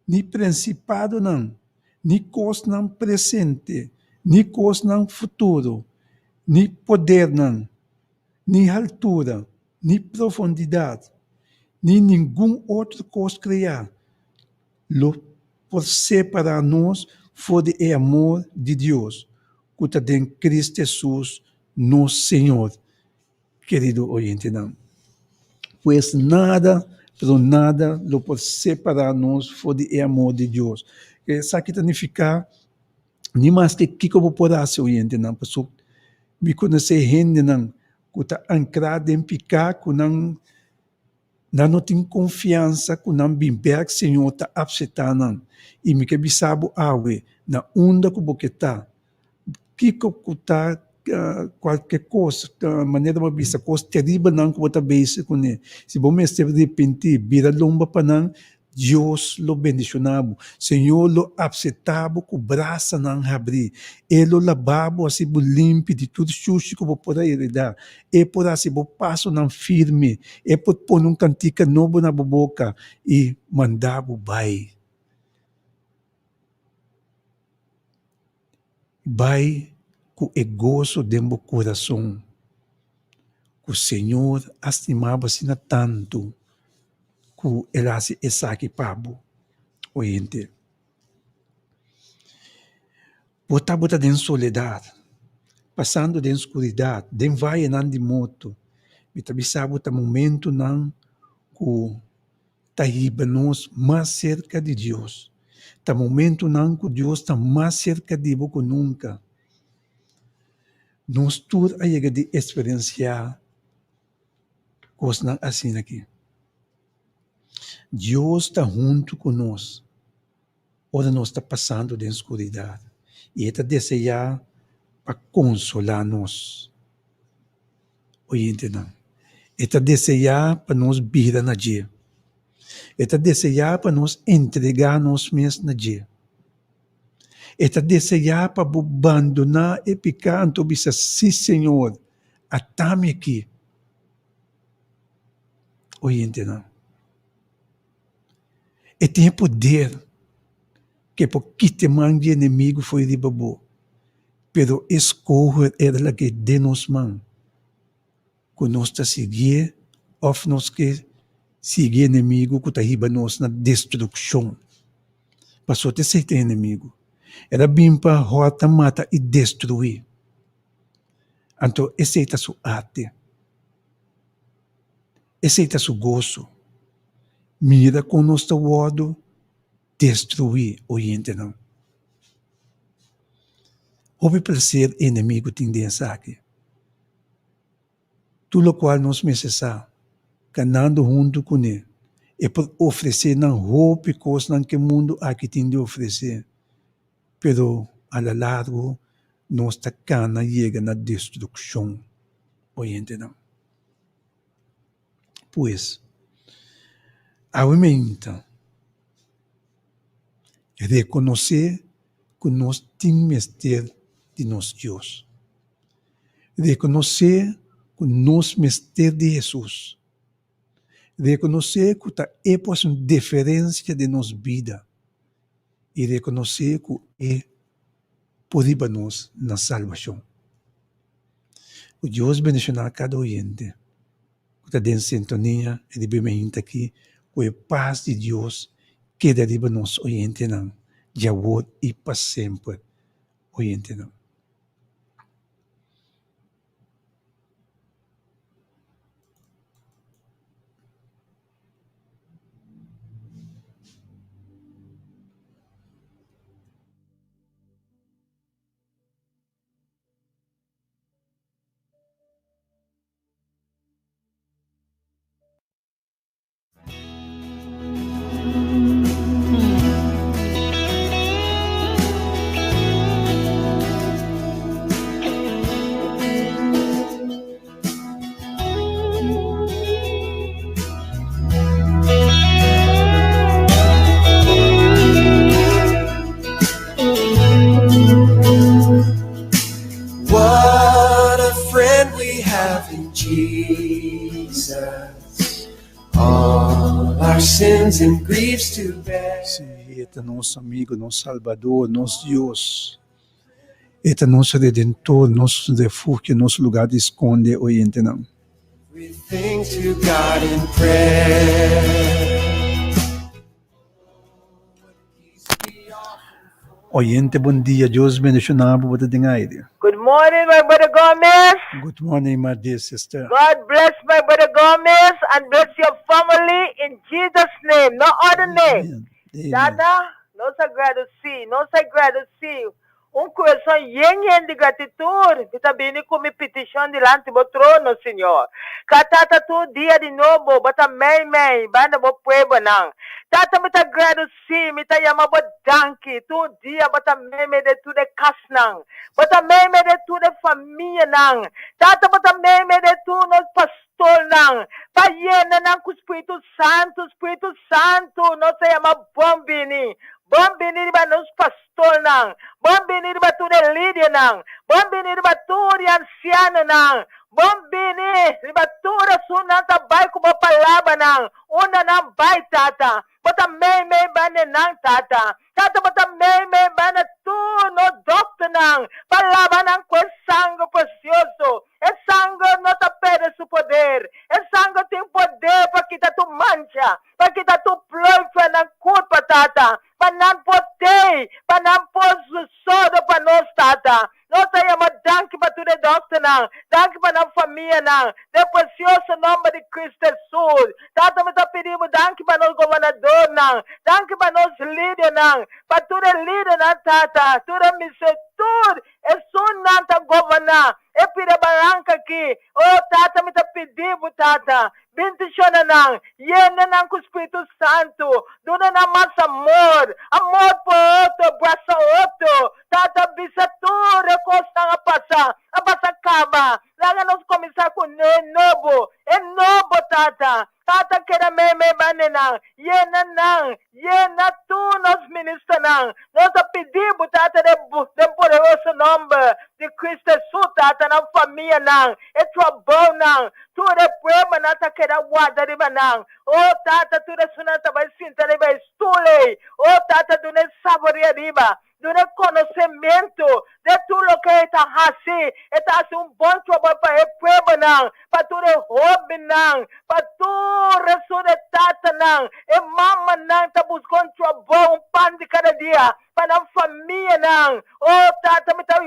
nem principado não, nem coisa não presente, nem coisa não futuro, nem poder não, nem altura, nem profundidade, nem nenhum outro coisa criar. Por separar nós foi o amor de Deus, que está em Cristo Jesus, nosso Senhor. Querido oyente, não. Pois nada, pero nada, lo por separar nós foi o amor de Deus. Isso aqui significa, nem mais que eu vou poder ser oyente, não. Porque me conhecer gente, não, que está ancrado em pecado, que não tem confiança, que não bimber que o Senhor está aceitando. E me que sabe na onda que você está, que está qualquer coisa, maneira de vista, coisa terrível não que você está com ele. Se você se arrepender, vira lomba para não, Deus lo bendicionava, Senhor lo aceitava com o braço não abrir, Ele lo lavava assim limpo de tudo sujo que você pode heredar, e por assim você passa não firme, e pode pôr cantica novo na boca e mandar vai. Vai com o gozo de meu coração, que o Senhor estimava-se tanto, que Ele hace essa aqui para oyente. Bota em soledade, passando em escuridade, dem vai não de moto, me tabisabo ta momento não que taíba nós mais cerca de Deus. Ta momento não que Deus está mais cerca de você que nunca. Nós todos a chegar de experienciar coisas assim aqui. Deus está junto conosco. Ora nós está passando de escuridade. E Ele está desejando para consolar-nos. Oyente não. Ele está desejando para nos vir na dia. Ele está desejando para nos entregar nós mesmos na dia. Ele está desejando para abandonar e pecar. Então, sim, Senhor, atame aqui. Oyente não. E tem poder que por que mão de inimigo foi de babo. Pero escolha era la que de nos mão. Que nós está seguir, ou nós que seguir inimigo que está riba nós na destruição. Passou a ser inimigo. Era bem para rota, mata e destruir. Então, aceita sua arte. Aceita seu gozo. Mira com nosso modo destruir o oyente não. Houve para ser inimigo tendência aqui. tudo o qual nós necessitamos, caminhando junto com ele, e por oferecer não roupa e coisas que o mundo aqui tem de oferecer, pero a la largo, nossa cana chega na destruição, oyente não. Pois, aumenta, reconhecer que nós temos mistério de nosso Deus. Reconhecer que nós mistério de Jesus. Reconhecer que é uma diferença de nossa vida. E reconhecer que é por nós na salvação. O Deus bendicionar cada oyente. Que está em sintonia e de bem aqui. Que a paz de Deus queda de nós oyente não. De agora e para sempre. Oyente não. What a friend we have in Jesus. All our sins and griefs to bear. Sim, este é nosso amigo, nosso Salvador, nosso Deus. Este é nosso Redentor, nosso refúgio, nosso lugar de esconde, oyente não. Everything to God in prayer. Oyente, bom dia. Deus bendicionar você tem aire. Good morning, my brother Gomez. Good morning, my dear sister. God bless my brother Gomez and bless your family in Jesus' name. No other name. Amen. Dada, no sagrado sim, no sagrado sim. Coração yen de gratitude. Está bem com minha petição diante do trono, Senhor. Catata tu dia de novo, bata mei, banda bo pueblo nang. Tata me ta grado sim, me ta yama bo danki. Tu dia bata mei de tu de kas nang. Bata mei de tu de família nang. Tata bata mei de tu nos pastor nang. Pa yena nang ku Espírito Santo, no se llama bombini. Bombini ba nos pastor nang. Bombini ba tu de líder nang. Bombini ba tu de anciano nang. Bombini ba tu de sunanta bai kuma palaba nang. Una nang bai tata. Bata mei ba ne nang tata. Tata bata mei ba na tu no doctor nang. Palaba nang com sangue precioso. É sangue não te perde seu poder. É sangue tem poder para quitar tu mancha. Para quitar tu planta na culpa, tata. Para não poder. Para não pôr soda para nós, tata. Nós temos danke para tu de doctor, não. Danke para a família, não. De precioso nome de Cristo Jesus. Tata, me tá pedindo danke para nós governador, não. Danke para nós líder, não. Para tu de líder, não, tata. Tu de missão, tudo. É só não tá governar. É pira barranca aqui. Oh, tata, me tá pedindo, tata. Bendição nang. Yena nang com o Espírito Santo. Dona na massa amor. Amor por outro, braço outro. Tata, bisa tu, recosta a passar. A passar cama. Lá nós começar com novo. É novo, tata. Tata, queira me banenang. Yena nang. Yena tu, nos ministra nang. Nós pedimos, tata, de poderoso nome de Cristo Jesus, tata, na família nang. É trabalho nang. Tu de prema nata queira guarda de banang. Oh, tata, tu de sunata vai sinta de vai estule. Oh, tata, tu de saboreia riba. Do conhecimento de tudo que está assim, está assim bom trabalho para o povo não, para tu de hobby não, para tu ressuscitar não, e mama não está buscando trabalho pão de cada dia para a família não. Oh, tata, me está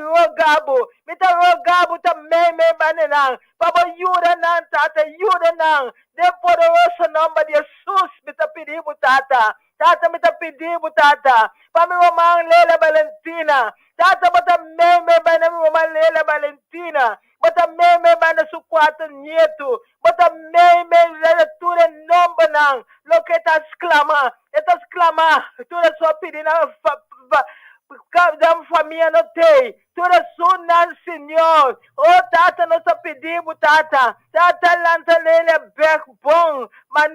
rogabo também me bane não, para ajuda não, tata, ajuda não. De poderoso nome de Jesus, me está pedindo, tata. Tata, me ta pedir, tata. Para minha irmã Leila Valentina. Tata, bota meme, bana minha irmã Leila Valentina. Bota meme, bana su quarto nieto. Bota meme, tudo em nome não. Lo que está exclama. Está exclama. Tudo sua pedida. Cada família não tem. Tudo sunan, Senhor. Oh, tata, nós pedimos, tata. Tata, lanta lele bec bom. Mas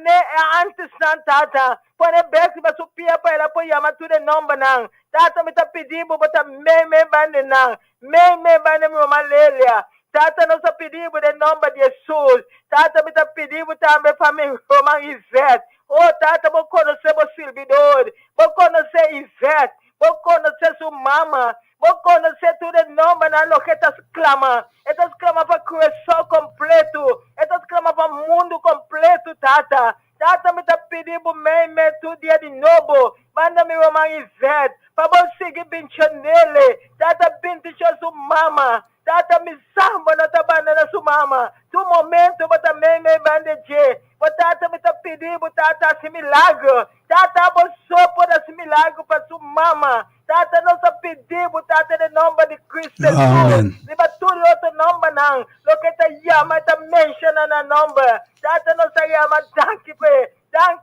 antes não, tata. Pone bec, mas o pia para ela, pode chamar tudo em nome não. Tata, me tá pedindo, bota meme bande não. Meme bande, meu malélia. Tata, nós pedimos em nome de Jesus. Tata, me tá pedindo também para mim, irmã Ivete. Oh, tata, vou conhecer o servidor. Vou conhecer Ivete. Vou conhecer sua mama. Vou conhecer tudo em nome na lo que estás clama. Estás clama para criação completo. Estás clama para mundo completo, tata. Tata, me tá pedindo meme tudo dia de novo. Manda-me uma Ivete. Para você seguir nele. Tata, bendição sua mama. Tata, me samba na tabana na sua mama. Tu momento, bota meme bandeje. Tata, me tá pedindo, tata, esse milagre. Tata, você pode esse milagre para sua mama. Tata, nós pedimos, tata, em nome de Cristo Jesus. Liba tudo outro nome, não. Lo que te chama, te menciona na nome. Tata, nós chama, danke,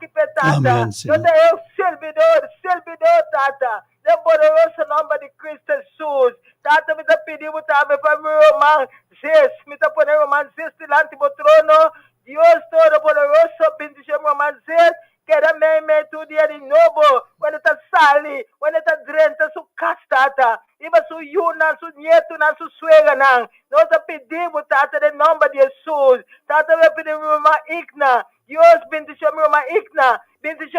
tata. Amen, Eu te eu, servidor, tata. No poderoso nome de Cristo Jesus. Tata, me tá pedindo também para meu irmão Zés. Me tá pondo irmão Zés delante do trono. Dios Todo-Poderoso, bendice meu irmão Zés. Quero meme tudo dia de novo. Quando está sali, quando está drenta, su castata. Iba su yuna, su nieto, na su suegra, não. Nós pedimos, tata, em nome de Jesus. Tata, eu pedimos meu irmão Igna. Deus bendice meu irmão Igna. Bendice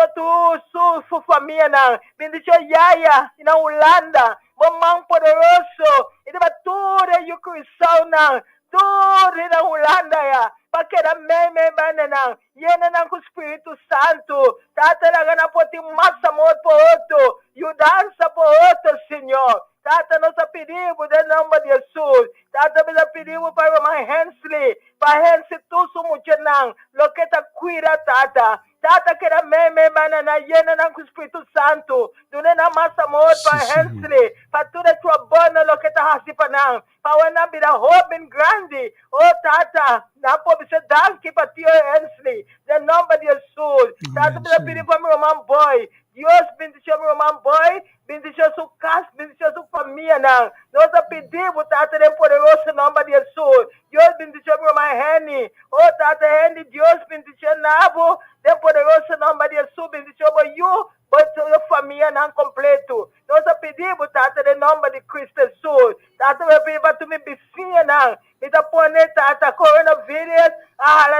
sua família, não. Bendice Yaya, na Holanda. Mamãe poderoso. E deva tudo em Cristo, não. Tudo na Holanda, ya. Porque era meme banana, yena na com Espírito Santo, tata na gana poti massa amor por outro, mudança por outro, Senhor. Tata nós pedimos em nome de Jesus. Tata nós pedimos para o irmão Hensley, para Hensley tu sumo chenang, lo que ta cuida tata. Tata que era meme banana, yena na com Espírito Santo, tu na massa amor para Hensley, para tudo tua bona lo que ta hasipanang, para na vida Robin Grande, oh tata, na ser danke para ti, Hensley, em nome de Jesus. Tata nós pedimos para o meu irmão Boy. Deus bendice meu irmão Boy, bendice sua casa, bendice sua família, não. Nós pedimos, tata, em poderoso nome de Jesus. Deus bendice meu irmão Henny. Oh, tata, Henny, Deus bendice Nabo, em poderoso nome de Jesus, bendice you, sua família não completo. Nós pedimos, tata, em nome de Cristo Jesus. Tata, eu pedimos para tu me vizinha, não. Me dá pone, tata, coronavírus,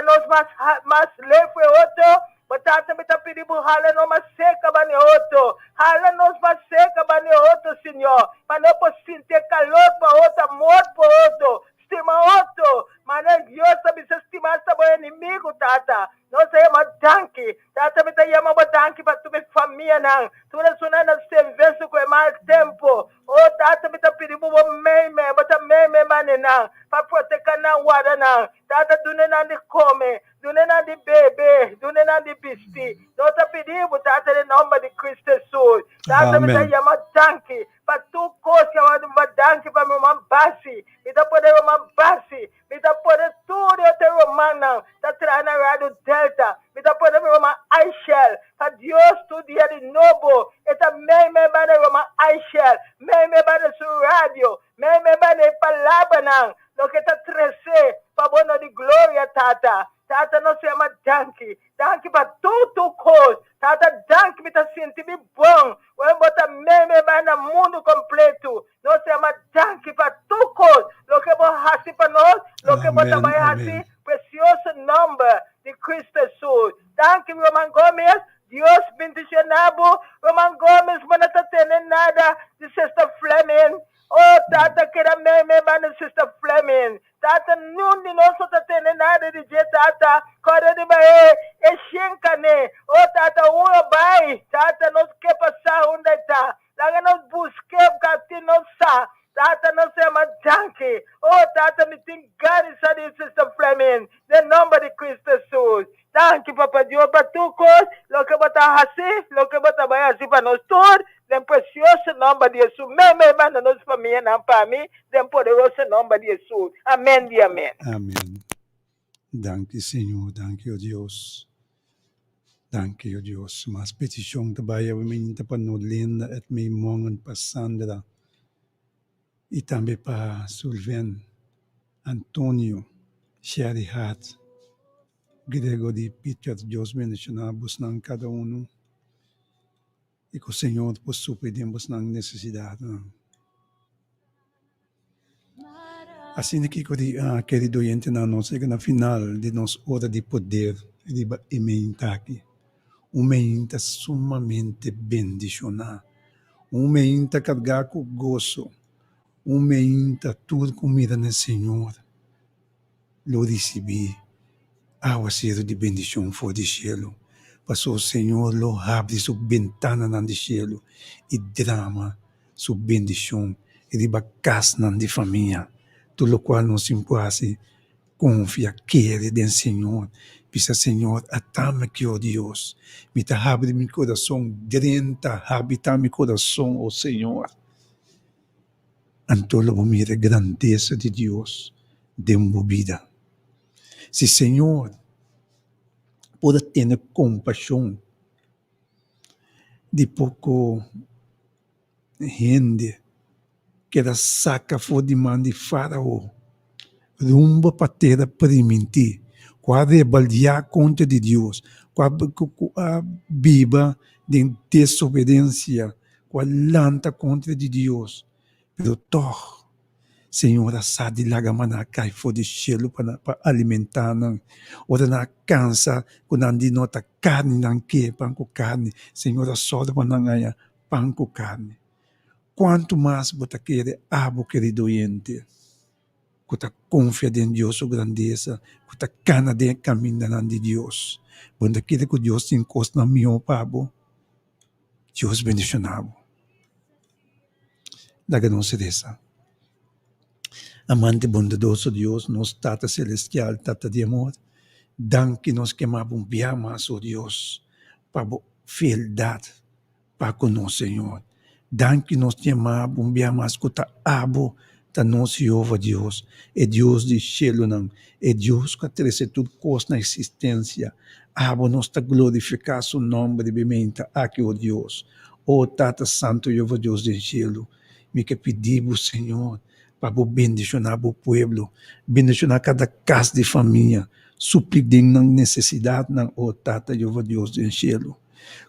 nós mais leve outro. Batata me tá pedindo hala no mas seca bane outro. Hala nos mas seca bane outro, Senhor. Para não poder sentir calor para outro, amor para outro. Estima outro. Mas Deus sabe se estimar sa bom inimigo, tata. Nós chama danke. Tata me tá chamando danke para tu me família não. Tu não sona na serviço com mais tempo. Oh, tata me tá pedindo meme, bota meme bane não. Para proteger na guarda não. Tata tu não de come. Tu não de bebê, tu não de bisti. Nós pedimos, tata, em nome de Cristo Jesus. Tata, me dá chamar danke. Para tu coisa, eu danke para meu irmão Bassi. Me dá poder meu irmão Bassi. Me dá poder tudo, eu tenho irmão não. Tá trazendo na rádio Delta. Me dá poder meu irmão Aichel. Para Deus, tudo dia de novo. E também me dá meu irmão Aichel. Me dá sua rádio. Me dá palavra não. Lo que está trazendo para bono de glória, tata. Tata, nós chama danke. Danke para tudo coisa. Tata, danke me tá sentindo bom. Eu botar meme no mundo completo. Nós chama danke para tudo coisa. Lo que vou fazer para nós, lo que vou também fazer, precioso nome de Cristo Jesus. Danke, Roman Gomes. Deus bendice Nabo. Roman Gomes, mas não está tendo nada de Sister Fleming. Oh, tata, que era meme, mano, Sister Fleming. Tata, não de nós está tendo nada de jeito, tata. Quando de bae, é chincane. Oh, tata, vai. Tata, nós quer passar onde está. Lá nós busquemos, que nós sa. Tata, nós temos danke. Oh, Tata, me tem garantizado Sister Fleming. De nome de Cristo Jesus. Danke, Papa Deus, para tu coisa. Lo que botar assim, lo que botar bem assim para nós todos. Dem precioso nome de Jesus. Mesmo na nossa família, não para mim. Dem poderoso nome de Jesus. Amém e amém. Amém. Danke, Senhor. Danke, oh Deus. Danke, oh Deus. Mas petição também eu me para Nodlinda et me mongan para Sandra e também para Sulven, Antônio, Sherry Hart, Gregory, Peter, Deus mencionamos ng cada um e que o Senhor possa suprirmos ng necessidade. Assim que querido oyente na nossa na final de nossa hora de poder de ementa aqui. Ementa sumamente bendicionar. Ementa carregar com gozo. Ementa tudo comida no Senhor. Lo recebi. Aguaceiro de bendição for de cielo. Passou o Senhor lo abre sua ventana nan de cielo e drama sua bendição e de bacas nan de família. Tudo o qual nos impõe confia, quer do Senhor. Pisa, Senhor, atame que, oh Deus, me ta abre meu coração, drenta, habita meu coração, oh Senhor. Antolo mira a grandeza de Deus, de uma vida. Se, Senhor, pode ter compaixão de pouco gente que era saca for de mão de Faraó, rumbo para terra primitiva, qual rebeldia contra de Deus, qual biba de desobediência, qual lanta contra de Deus. Pero toch, Senhor, asa de lagamana cai for de cielo para alimentar não, ora na cansa quando andi nota carne não que panco carne, Senhor, só para não ganhar panco carne. Quanto mais você quer abo querido ente, que confia em Deus sua grandeza, que cana de caminho de Deus. Quando quer que Deus te encoste na minha pabo, Deus bendicionado. Daga não se dessa. Amante bondadoso Deus, nos Tata Celestial, Tata de amor, danke nos queimamos mais, oh Deus, para a fieldade, para conosco, Senhor. Danke nos queimamos mais, que ta abo, ta nosso Jeová Deus, é Deus de cielo não, é Deus que traz tudo coisa na existência. Abo nos ta glorificar seu nome de bementa, aqui, oh Deus. Oh Tata Santo Jeová Deus do cielo, me que pedimos, Senhor, para bendicionar o povo, bendicionar cada casa de família, suprir na necessidade, na oh Tata Jeová Deus do cielo.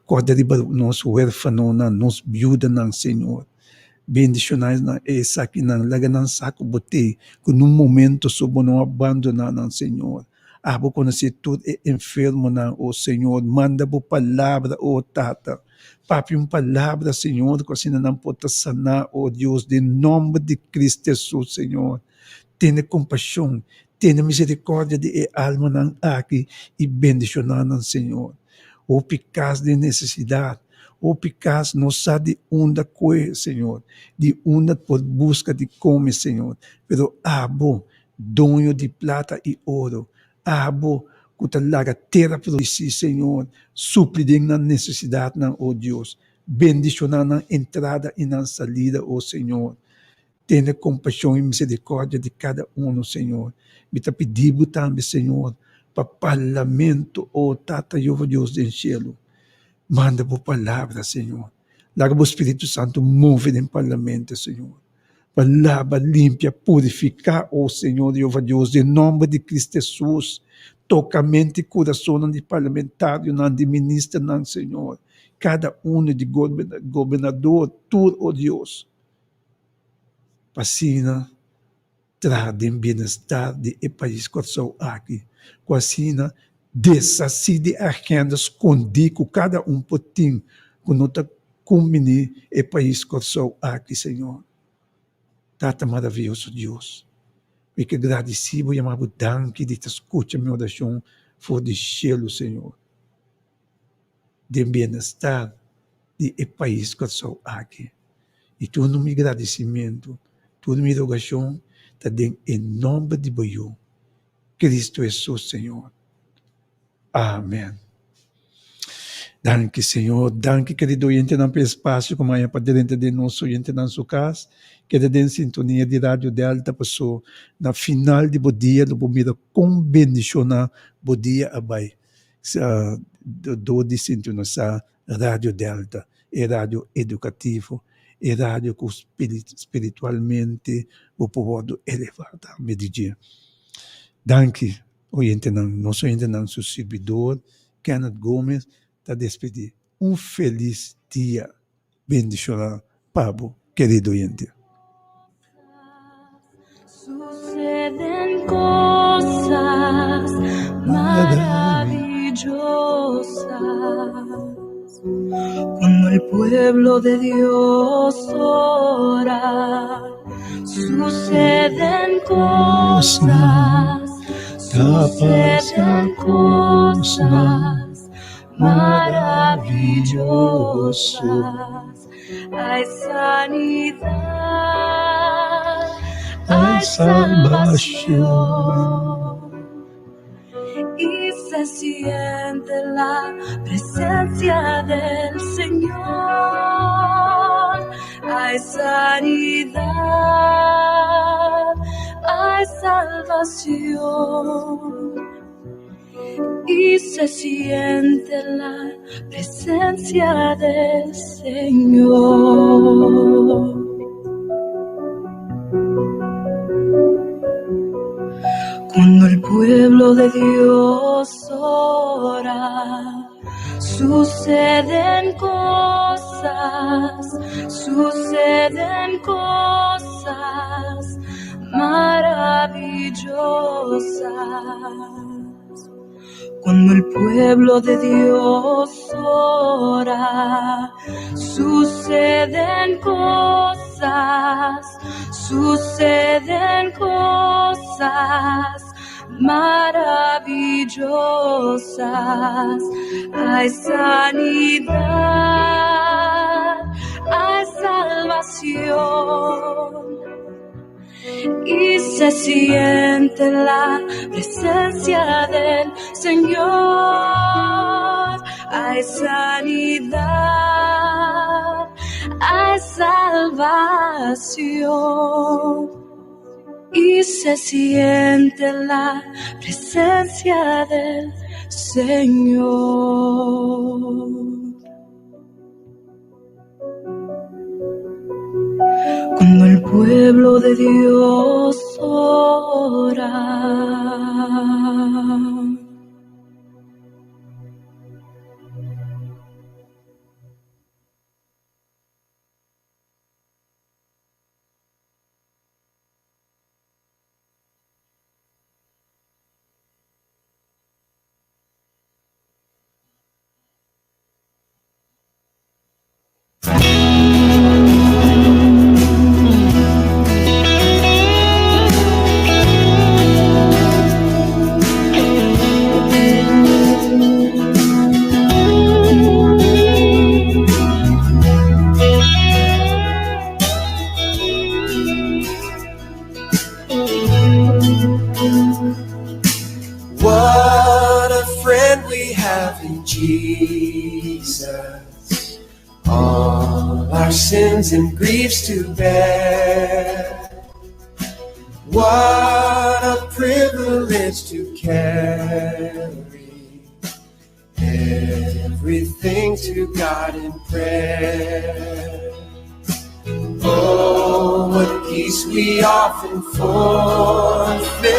Corda de nosso huérfano, na nos viúva, na Senhor. Bendicionais na essa aqui, na laga na saco bote, que num momento sob não abandonar, na Senhor. Abo conhecer tudo é enfermo, na oh Senhor. Manda boa palavra, oh Tata. Papi, uma palavra, Senhor, que assim não pode sanar, oh Deus, de nome de Cristo Jesus, Senhor. Tenha compaixão, tenha misericórdia de alma não aqui e bendicionar, não, Senhor. O picas de necessidade, o picas não sabe de onde coisa, Senhor, de onde por busca de comer, Senhor. Pero abo, dono de plata e ouro, abo, que larga terra para si, Senhor, suprir na necessidade, não, oh Deus, bendicionar na entrada e na saída, oh Senhor. Tenha compaixão e misericórdia de cada um, Senhor. Me te pedimos também, Senhor, para parlamento, oh Tata Jeová Deus do cielo. Manda por palavra, Senhor. Larga o Espírito Santo move em parlamento, Senhor. Palavra limpa, purificar, oh Senhor Jeová Deus, em nome de Cristo Jesus. Toca a mente e coração de parlamentário, de ministro, Senhor. Cada um de governador, tudo, oh Deus. Pasina, trazem bem-estar de país que sou aqui. Quasina, desacide agendas condigo cada um pouquinho, quando está combine e país que sou aqui, Senhor. Tata maravilhoso Deus. E que agradecido e amado danke de te escuta minha oração for de cielo, Senhor. De bem-estar de país que sou aqui. E tu no meu agradecimento, Toda minha rogação está em nome de Boiô, Cristo Jesus, Senhor. Amém. Danke, Senhor. Danke, querido oyente, não para espaço, como é para dentro de nosso oyente na sua casa, que é em sintonia de Rádio Delta, passou na final de bom dia, no primeiro com bendição, bom dia, abai. Do de sintonizar Rádio Delta, é rádio educativo, é rádio que espiritualmente o povo elevado, me dia. Danke, oyente, nosso oyente, nosso servidor, Kenneth Gomes, a despedir. Feliz dia. Bendicionar, Pablo, querido oyente. Suceden cosas maravillosas cuando el pueblo de Dios ora. Suceden cosas, suceden cosas maravillosas. Hay sanidad, hay salvación y se siente la presencia del Señor. Hay sanidad, hay salvación y se siente la presencia del Señor. Cuando el pueblo de Dios ora, suceden cosas maravillosas. Cuando el pueblo de Dios ora, suceden cosas maravillosas. Hay sanidad, hay salvación y se siente la presencia del Señor. Hay sanidad, hay salvación y se siente la presencia del Señor. Cuando el pueblo de Dios ora. What a friend we have in Jesus, all our sins and griefs to bear. What a privilege to carry everything to God in prayer. Oh, what peace we often forfeit.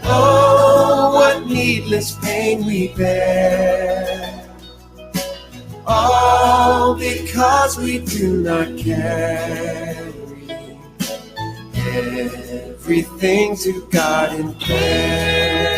Oh, what needless pain we bear. All because we do not carry everything to God in prayer.